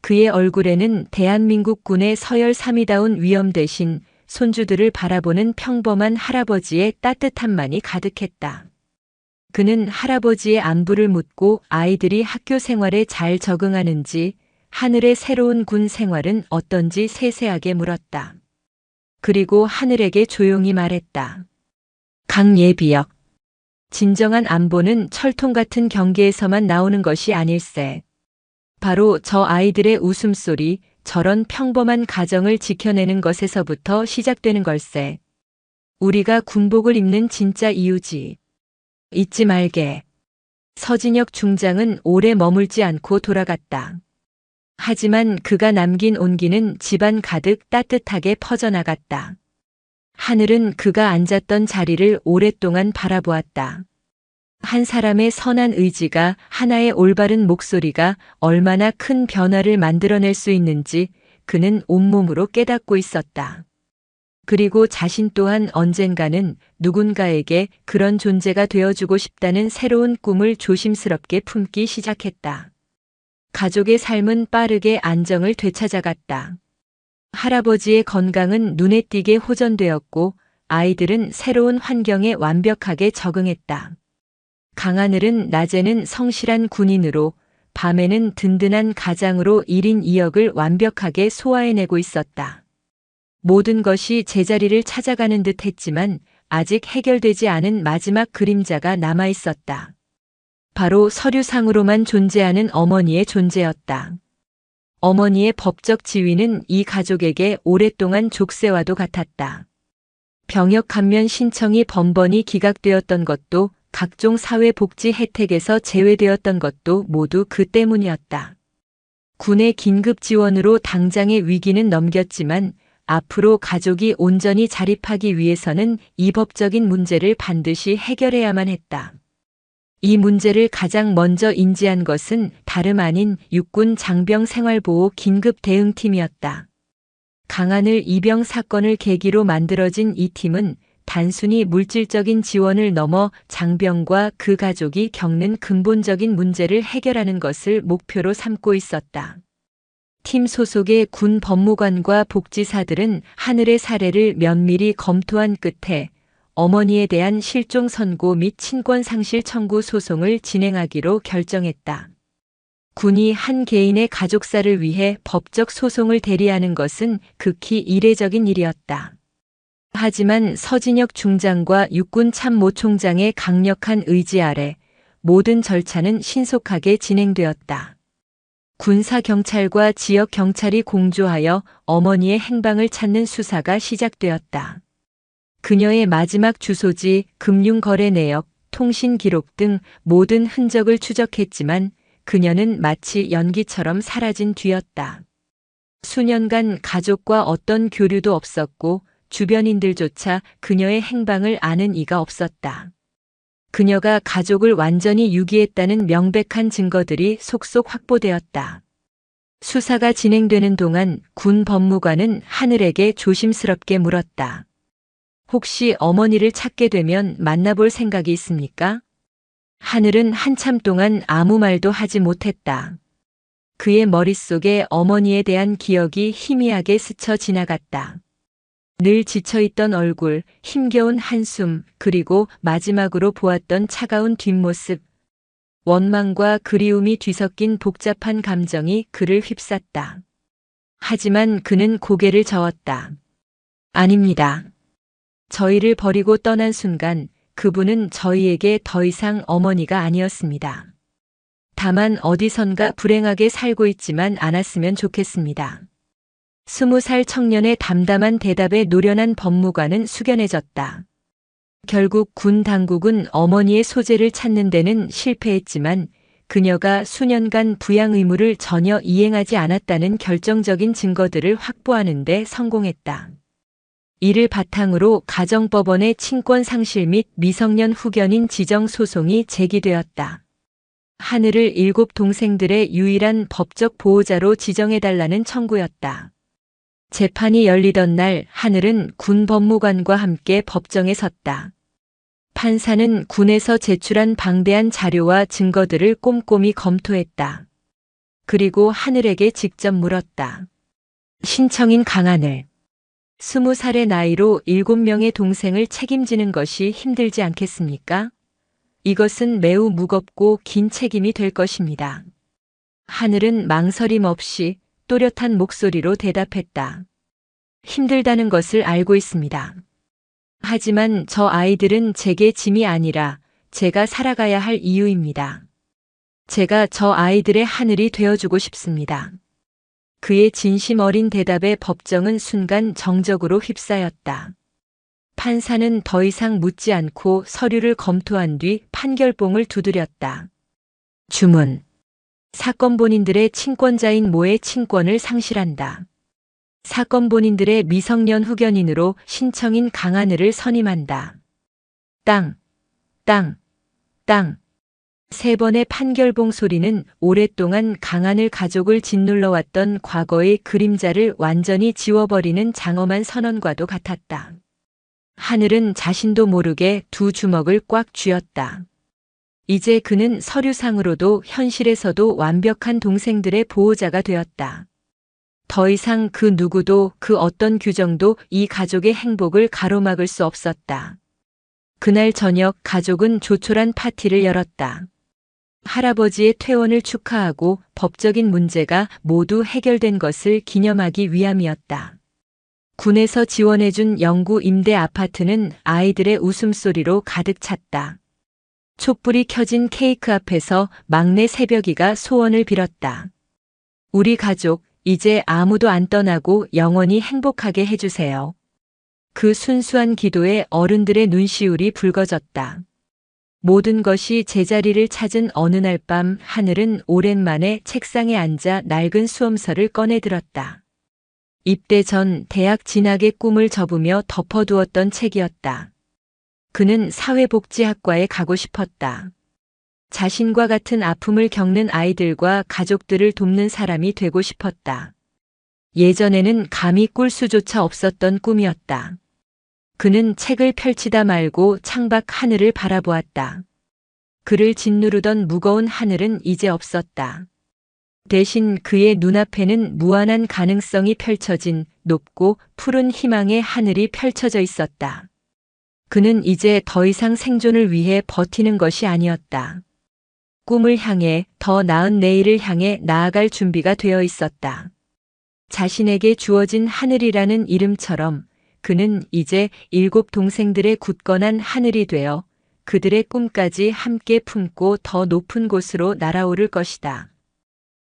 A: 그의 얼굴에는 대한민국 군의 서열 3위다운 위엄 대신 손주들을 바라보는 평범한 할아버지의 따뜻함만이 가득했다. 그는 할아버지의 안부를 묻고 아이들이 학교 생활에 잘 적응하는지, 하늘의 새로운 군 생활은 어떤지 세세하게 물었다. 그리고 하늘에게 조용히 말했다. 강예비역. 진정한 안보는 철통 같은 경계에서만 나오는 것이 아닐세. 바로 저 아이들의 웃음소리, 저런 평범한 가정을 지켜내는 것에서부터 시작되는 걸세. 우리가 군복을 입는 진짜 이유지. 잊지 말게. 서진혁 중장은 오래 머물지 않고 돌아갔다. 하지만 그가 남긴 온기는 집안 가득 따뜻하게 퍼져나갔다. 하늘은 그가 앉았던 자리를 오랫동안 바라보았다. 한 사람의 선한 의지가, 하나의 올바른 목소리가 얼마나 큰 변화를 만들어낼 수 있는지 그는 온몸으로 깨닫고 있었다. 그리고 자신 또한 언젠가는 누군가에게 그런 존재가 되어주고 싶다는 새로운 꿈을 조심스럽게 품기 시작했다. 가족의 삶은 빠르게 안정을 되찾아갔다. 할아버지의 건강은 눈에 띄게 호전되었고 아이들은 새로운 환경에 완벽하게 적응했다. 강하늘은 낮에는 성실한 군인으로, 밤에는 든든한 가장으로 1인 2역을 완벽하게 소화해내고 있었다. 모든 것이 제자리를 찾아가는 듯 했지만 아직 해결되지 않은 마지막 그림자가 남아 있었다. 바로 서류상으로만 존재하는 어머니의 존재였다. 어머니의 법적 지위는 이 가족에게 오랫동안 족쇄와도 같았다. 병역 감면 신청이 번번이 기각되었던 것도, 각종 사회복지 혜택에서 제외되었던 것도 모두 그 때문이었다. 군의 긴급 지원으로 당장의 위기는 넘겼지만 앞으로 가족이 온전히 자립하기 위해서는 이 법적인 문제를 반드시 해결해야만 했다. 이 문제를 가장 먼저 인지한 것은 다름 아닌 육군 장병생활보호 긴급대응팀이었다. 강하늘 이병 사건을 계기로 만들어진 이 팀은 단순히 물질적인 지원을 넘어 장병과 그 가족이 겪는 근본적인 문제를 해결하는 것을 목표로 삼고 있었다. 팀 소속의 군 법무관과 복지사들은 하늘의 사례를 면밀히 검토한 끝에 어머니에 대한 실종 선고 및 친권 상실 청구 소송을 진행하기로 결정했다. 군이 한 개인의 가족사를 위해 법적 소송을 대리하는 것은 극히 이례적인 일이었다. 하지만 서진혁 중장과 육군 참모총장의 강력한 의지 아래 모든 절차는 신속하게 진행되었다. 군사경찰과 지역경찰이 공조하여 어머니의 행방을 찾는 수사가 시작되었다. 그녀의 마지막 주소지, 금융거래 내역, 통신 기록 등 모든 흔적을 추적했지만 그녀는 마치 연기처럼 사라진 뒤였다. 수년간 가족과 어떤 교류도 없었고 주변인들조차 그녀의 행방을 아는 이가 없었다. 그녀가 가족을 완전히 유기했다는 명백한 증거들이 속속 확보되었다. 수사가 진행되는 동안 군 법무관은 하늘에게 조심스럽게 물었다. 혹시 어머니를 찾게 되면 만나볼 생각이 있습니까? 하늘은 한참 동안 아무 말도 하지 못했다. 그의 머릿속에 어머니에 대한 기억이 희미하게 스쳐 지나갔다. 늘 지쳐있던 얼굴, 힘겨운 한숨, 그리고 마지막으로 보았던 차가운 뒷모습. 원망과 그리움이 뒤섞인 복잡한 감정이 그를 휩쌌다. 하지만 그는 고개를 저었다. 아닙니다. 저희를 버리고 떠난 순간 그분은 저희에게 더 이상 어머니가 아니었습니다. 다만 어디선가 불행하게 살고 있지만 않았으면 좋겠습니다. 20살 청년의 담담한 대답에 노련한 법무관은 숙연해졌다. 결국 군 당국은 어머니의 소재를 찾는 데는 실패했지만 그녀가 수년간 부양 의무를 전혀 이행하지 않았다는 결정적인 증거들을 확보하는 데 성공했다. 이를 바탕으로 가정법원의 친권 상실 및 미성년 후견인 지정 소송이 제기되었다. 하늘을 7 동생들의 유일한 법적 보호자로 지정해달라는 청구였다. 재판이 열리던 날 하늘은 군 법무관과 함께 법정에 섰다. 판사는 군에서 제출한 방대한 자료와 증거들을 꼼꼼히 검토했다. 그리고 하늘에게 직접 물었다. 신청인 강하늘. 20살의 나이로 7명의 동생을 책임지는 것이 힘들지 않겠습니까? 이것은 매우 무겁고 긴 책임이 될 것입니다. 하늘은 망설임 없이 또렷한 목소리로 대답했다. 힘들다는 것을 알고 있습니다. 하지만 저 아이들은 제게 짐이 아니라 제가 살아가야 할 이유입니다. 제가 저 아이들의 하늘이 되어주고 싶습니다. 그의 진심 어린 대답에 법정은 순간 정적으로 휩싸였다. 판사는 더 이상 묻지 않고 서류를 검토한 뒤 판결봉을 두드렸다. 주문. 사건 본인들의 친권자인 모의 친권을 상실한다. 사건 본인들의 미성년 후견인으로 신청인 강하늘을 선임한다. 땅, 땅, 땅. 3번의 판결봉 소리는 오랫동안 강하늘 가족을 짓눌러왔던 과거의 그림자를 완전히 지워버리는 장엄한 선언과도 같았다. 하늘은 자신도 모르게 2 주먹을 꽉 쥐었다. 이제 그는 서류상으로도 현실에서도 완벽한 동생들의 보호자가 되었다. 더 이상 그 누구도 그 어떤 규정도 이 가족의 행복을 가로막을 수 없었다. 그날 저녁 가족은 조촐한 파티를 열었다. 할아버지의 퇴원을 축하하고 법적인 문제가 모두 해결된 것을 기념하기 위함이었다. 군에서 지원해준 영구 임대 아파트는 아이들의 웃음소리로 가득 찼다. 촛불이 켜진 케이크 앞에서 막내 새벽이가 소원을 빌었다. 우리 가족, 이제 아무도 안 떠나고 영원히 행복하게 해주세요. 그 순수한 기도에 어른들의 눈시울이 붉어졌다. 모든 것이 제자리를 찾은 어느 날 밤 하늘은 오랜만에 책상에 앉아 낡은 수험서를 꺼내 들었다. 입대 전 대학 진학의 꿈을 접으며 덮어두었던 책이었다. 그는 사회복지학과에 가고 싶었다. 자신과 같은 아픔을 겪는 아이들과 가족들을 돕는 사람이 되고 싶었다. 예전에는 감히 꿀 수조차 없었던 꿈이었다. 그는 책을 펼치다 말고 창밖 하늘을 바라보았다. 그를 짓누르던 무거운 하늘은 이제 없었다. 대신 그의 눈앞에는 무한한 가능성이 펼쳐진 높고 푸른 희망의 하늘이 펼쳐져 있었다. 그는 이제 더 이상 생존을 위해 버티는 것이 아니었다. 꿈을 향해, 더 나은 내일을 향해 나아갈 준비가 되어 있었다. 자신에게 주어진 하늘이라는 이름처럼 그는 이제 7 동생들의 굳건한 하늘이 되어 그들의 꿈까지 함께 품고 더 높은 곳으로 날아오를 것이다.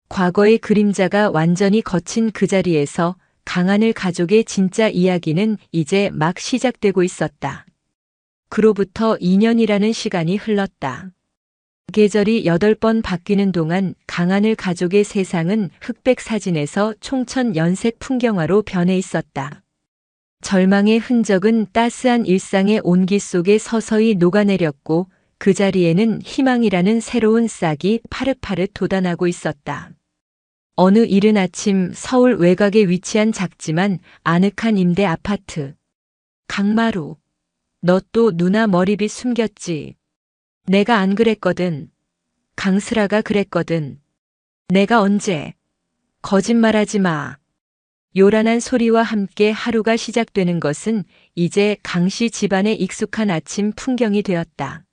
A: 과거의 그림자가 완전히 거친 그 자리에서 강하늘 가족의 진짜 이야기는 이제 막 시작되고 있었다. 그로부터 2년이라는 시간이 흘렀다. 계절이 8번 바뀌는 동안 강하늘 가족의 세상은 흑백 사진에서 총천 연색 풍경화로 변해 있었다. 절망의 흔적은 따스한 일상의 온기 속에 서서히 녹아내렸고 그 자리에는 희망이라는 새로운 싹이 파릇파릇 돋아나고 있었다. 어느 이른 아침 서울 외곽에 위치한 작지만 아늑한 임대 아파트. 강마루. 너 또 누나 머리빗 숨겼지? 내가 안 그랬거든. 강슬아가 그랬거든. 내가 언제? 거짓말하지 마. 요란한 소리와 함께 하루가 시작되는 것은 이제 강씨 집안의 익숙한 아침 풍경이 되었다.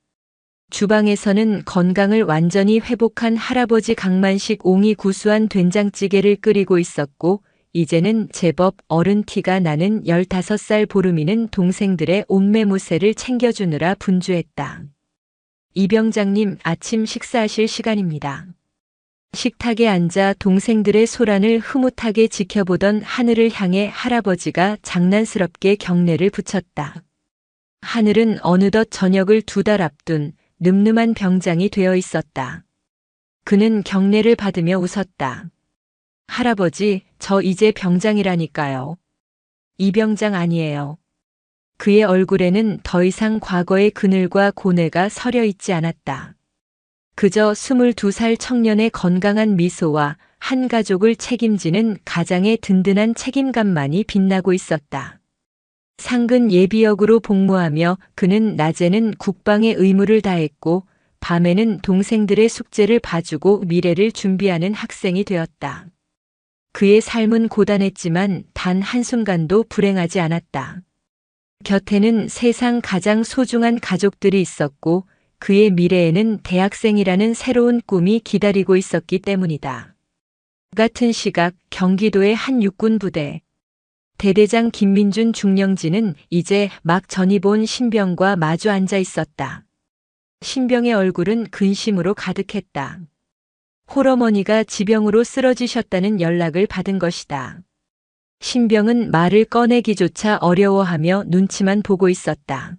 A: 주방에서는 건강을 완전히 회복한 할아버지 강만식 옹이 구수한 된장찌개를 끓이고 있었고 이제는 제법 어른 티가 나는 15살 보름이는 동생들의 옷매무새를 챙겨주느라 분주했다. 이 병장님, 아침 식사하실 시간입니다. 식탁에 앉아 동생들의 소란을 흐뭇하게 지켜보던 하늘을 향해 할아버지가 장난스럽게 경례를 붙였다. 하늘은 어느덧 저녁을 2달 앞둔 늠름한 병장이 되어 있었다. 그는 경례를 받으며 웃었다. 할아버지, 저 이제 병장이라니까요. 이 병장 아니에요. 그의 얼굴에는 더 이상 과거의 그늘과 고뇌가 서려 있지 않았다. 그저 22살 청년의 건강한 미소와 한 가족을 책임지는 가장의 든든한 책임감만이 빛나고 있었다. 상근 예비역으로 복무하며 그는 낮에는 국방의 의무를 다했고 밤에는 동생들의 숙제를 봐주고 미래를 준비하는 학생이 되었다. 그의 삶은 고단했지만 단 한순간도 불행하지 않았다. 곁에는 세상 가장 소중한 가족들이 있었고 그의 미래에는 대학생이라는 새로운 꿈이 기다리고 있었기 때문이다. 같은 시각 경기도의 한 육군 부대. 대대장 김민준 중령진은 이제 막 전입 온 신병과 마주 앉아 있었다. 신병의 얼굴은 근심으로 가득했다. 홀어머니가 지병으로 쓰러지셨다는 연락을 받은 것이다. 신병은 말을 꺼내기조차 어려워하며 눈치만 보고 있었다.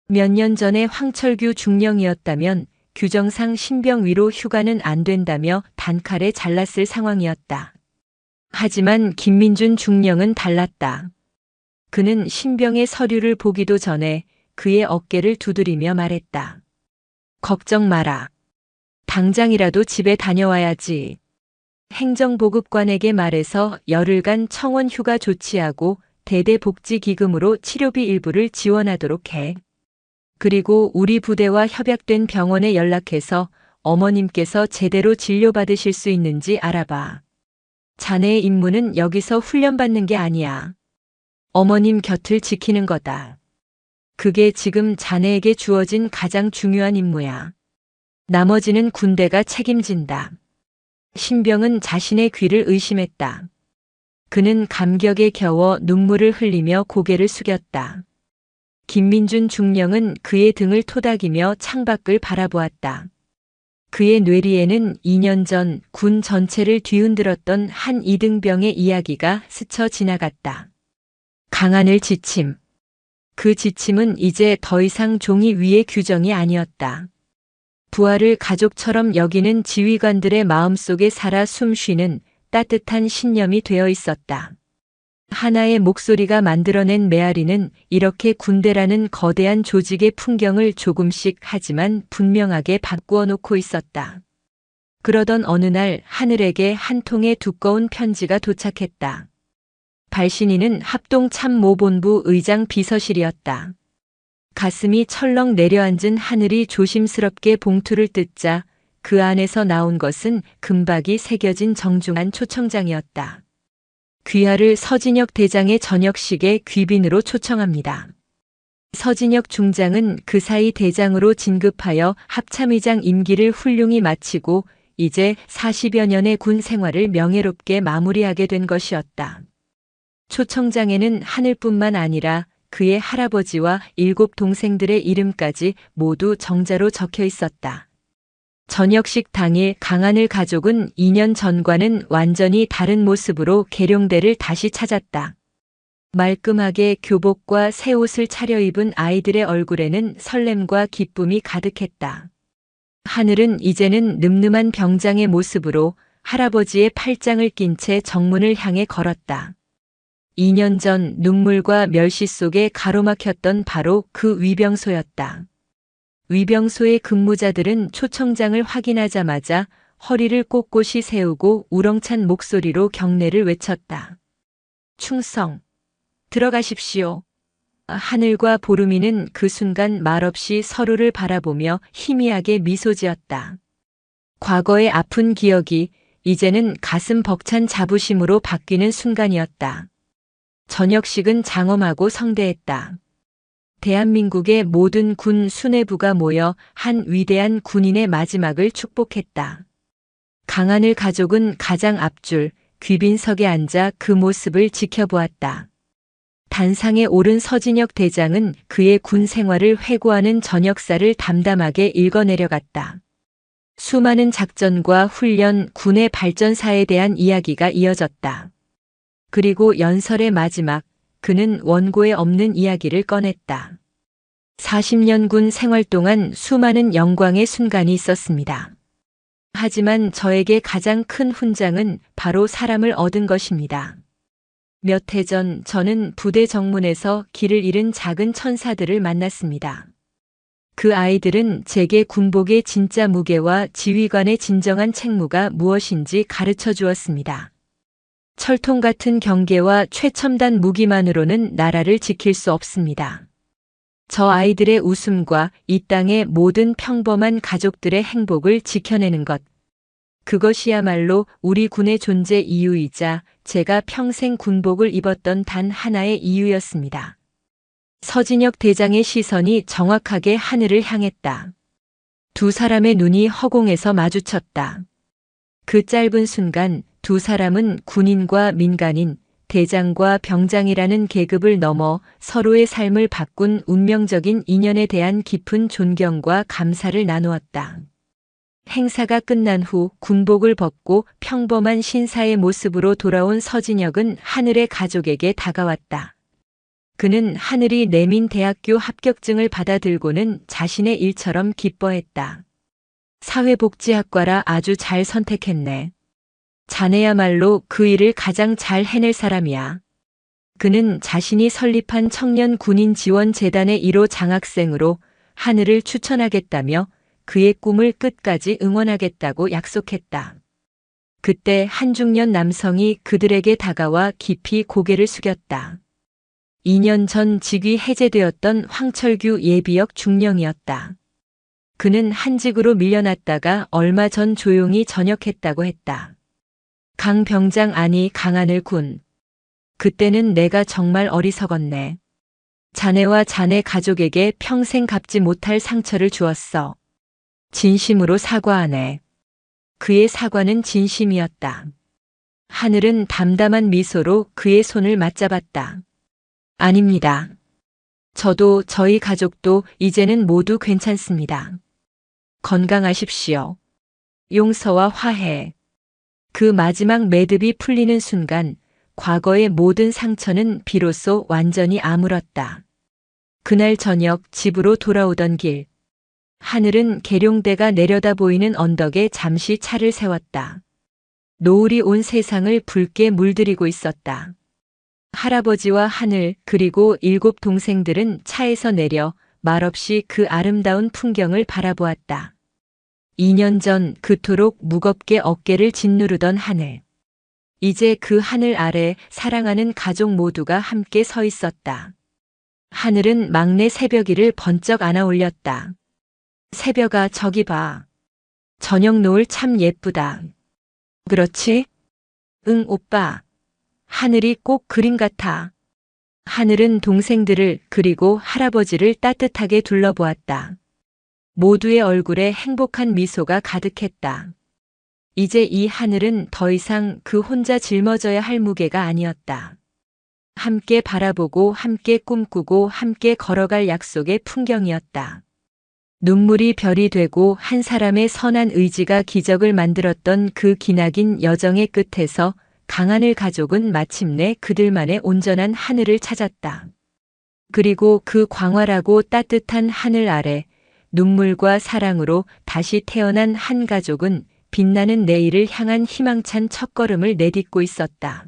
A: 몇 년 전에 황철규 중령이었다면 규정상 신병 위로 휴가는 안 된다며 단칼에 잘랐을 상황이었다. 하지만 김민준 중령은 달랐다. 그는 신병의 서류를 보기도 전에 그의 어깨를 두드리며 말했다. 걱정 마라. 당장이라도 집에 다녀와야지. 행정보급관에게 말해서 열흘간 청원 휴가 조치하고 대대복지기금으로 치료비 일부를 지원하도록 해. 그리고 우리 부대와 협약된 병원에 연락해서 어머님께서 제대로 진료받으실 수 있는지 알아봐. 자네의 임무는 여기서 훈련받는 게 아니야. 어머님 곁을 지키는 거다. 그게 지금 자네에게 주어진 가장 중요한 임무야. 나머지는 군대가 책임진다. 신병은 자신의 귀를 의심했다. 그는 감격에 겨워 눈물을 흘리며 고개를 숙였다. 김민준 중령은 그의 등을 토닥이며 창밖을 바라보았다. 그의 뇌리에는 2년 전 군 전체를 뒤흔들었던 한 이등병의 이야기가 스쳐 지나갔다. 강하늘 지침. 그 지침은 이제 더 이상 종이 위의 규정이 아니었다. 부하를 가족처럼 여기는 지휘관들의 마음속에 살아 숨쉬는 따뜻한 신념이 되어 있었다. 하나의 목소리가 만들어낸 메아리는 이렇게 군대라는 거대한 조직의 풍경을 조금씩 하지만 분명하게 바꾸어 놓고 있었다. 그러던 어느 날 하늘에게 한 통의 두꺼운 편지가 도착했다. 발신인은 합동참모본부 의장 비서실이었다. 가슴이 철렁 내려앉은 하늘이 조심스럽게 봉투를 뜯자 그 안에서 나온 것은 금박이 새겨진 정중한 초청장이었다. 귀하를 서진혁 대장의 저녁식에 귀빈으로 초청합니다. 서진혁 중장은 그 사이 대장으로 진급하여 합참의장 임기를 훌륭히 마치고 이제 40여 년의 군 생활을 명예롭게 마무리하게 된 것이었다. 초청장에는 하늘뿐만 아니라 그의 할아버지와 7 동생들의 이름까지 모두 정자로 적혀 있었다. 저녁식 당일 강하늘 가족은 2년 전과는 완전히 다른 모습으로 계룡대를 다시 찾았다. 말끔하게 교복과 새 옷을 차려입은 아이들의 얼굴에는 설렘과 기쁨이 가득했다. 하늘은 이제는 늠름한 병장의 모습으로 할아버지의 팔짱을 낀 채 정문을 향해 걸었다. 2년 전 눈물과 멸시 속에 가로막혔던 바로 그 위병소였다. 위병소의 근무자들은 초청장을 확인하자마자 허리를 꼿꼿이 세우고 우렁찬 목소리로 경례를 외쳤다. 충성! 들어가십시오. 하늘과 보름이는 그 순간 말없이 서로를 바라보며 희미하게 미소 지었다. 과거의 아픈 기억이 이제는 가슴 벅찬 자부심으로 바뀌는 순간이었다. 저녁식은 장엄하고 성대했다. 대한민국의 모든 군 수뇌부가 모여 한 위대한 군인의 마지막을 축복했다. 강하늘 가족은 가장 앞줄 귀빈석에 앉아 그 모습을 지켜보았다. 단상에 오른 서진혁 대장은 그의 군 생활을 회고하는 전역사를 담담하게 읽어내려갔다. 수많은 작전과 훈련, 군의 발전사에 대한 이야기가 이어졌다. 그리고 연설의 마지막, 그는 원고에 없는 이야기를 꺼냈다. 40년 군 생활 동안 수많은 영광의 순간이 있었습니다. 하지만 저에게 가장 큰 훈장은 바로 사람을 얻은 것입니다. 몇 해 전 저는 부대 정문에서 길을 잃은 작은 천사들을 만났습니다. 그 아이들은 제게 군복의 진짜 무게와 지휘관의 진정한 책무가 무엇인지 가르쳐 주었습니다. 철통 같은 경계와 최첨단 무기만으로는 나라를 지킬 수 없습니다. 저 아이들의 웃음과 이 땅의 모든 평범한 가족들의 행복을 지켜내는 것. 그것이야말로 우리 군의 존재 이유이자 제가 평생 군복을 입었던 단 하나의 이유였습니다. 서진혁 대장의 시선이 정확하게 하늘을 향했다. 두 사람의 눈이 허공에서 마주쳤다. 그 짧은 순간 두 사람은 군인과 민간인, 대장과 병장이라는 계급을 넘어 서로의 삶을 바꾼 운명적인 인연에 대한 깊은 존경과 감사를 나누었다. 행사가 끝난 후 군복을 벗고 평범한 신사의 모습으로 돌아온 서진혁은 하늘의 가족에게 다가왔다. 그는 하늘이 내민 대학교 합격증을 받아들고는 자신의 일처럼 기뻐했다. 사회복지학과라 아주 잘 선택했네. 자네야말로 그 일을 가장 잘 해낼 사람이야. 그는 자신이 설립한 청년 군인 지원 재단의 1호 장학생으로 하늘을 추천하겠다며 그의 꿈을 끝까지 응원하겠다고 약속했다. 그때 한 중년 남성이 그들에게 다가와 깊이 고개를 숙였다. 2년 전 직위 해제되었던 황철규 예비역 중령이었다. 그는 한직으로 밀려났다가 얼마 전 조용히 전역했다고 했다. 강 병장 아니 강하늘 군. 그때는 내가 정말 어리석었네. 자네와 자네 가족에게 평생 갚지 못할 상처를 주었어. 진심으로 사과하네. 그의 사과는 진심이었다. 하늘은 담담한 미소로 그의 손을 맞잡았다. 아닙니다. 저도 저희 가족도 이제는 모두 괜찮습니다. 건강하십시오. 용서와 화해. 그 마지막 매듭이 풀리는 순간 과거의 모든 상처는 비로소 완전히 아물었다. 그날 저녁 집으로 돌아오던 길. 하늘은 계룡대가 내려다 보이는 언덕에 잠시 차를 세웠다. 노을이 온 세상을 붉게 물들이고 있었다. 할아버지와 하늘 그리고 7 동생들은 차에서 내려 말없이 그 아름다운 풍경을 바라보았다. 2년 전 그토록 무겁게 어깨를 짓누르던 하늘. 이제 그 하늘 아래 사랑하는 가족 모두가 함께 서 있었다. 하늘은 막내 새벽이를 번쩍 안아 올렸다. 새벽아 저기 봐. 저녁 노을 참 예쁘다. 그렇지? 응 오빠. 하늘이 꼭 그림 같아. 하늘은 동생들을 그리고 할아버지를 따뜻하게 둘러보았다. 모두의 얼굴에 행복한 미소가 가득했다. 이제 이 하늘은 더 이상 그 혼자 짊어져야 할 무게가 아니었다. 함께 바라보고 함께 꿈꾸고 함께 걸어갈 약속의 풍경이었다. 눈물이 별이 되고 한 사람의 선한 의지가 기적을 만들었던 그 기나긴 여정의 끝에서 강하늘 가족은 마침내 그들만의 온전한 하늘을 찾았다. 그리고 그 광활하고 따뜻한 하늘 아래 눈물과 사랑으로 다시 태어난 한 가족은 빛나는 내일을 향한 희망찬 첫걸음을 내딛고 있었다.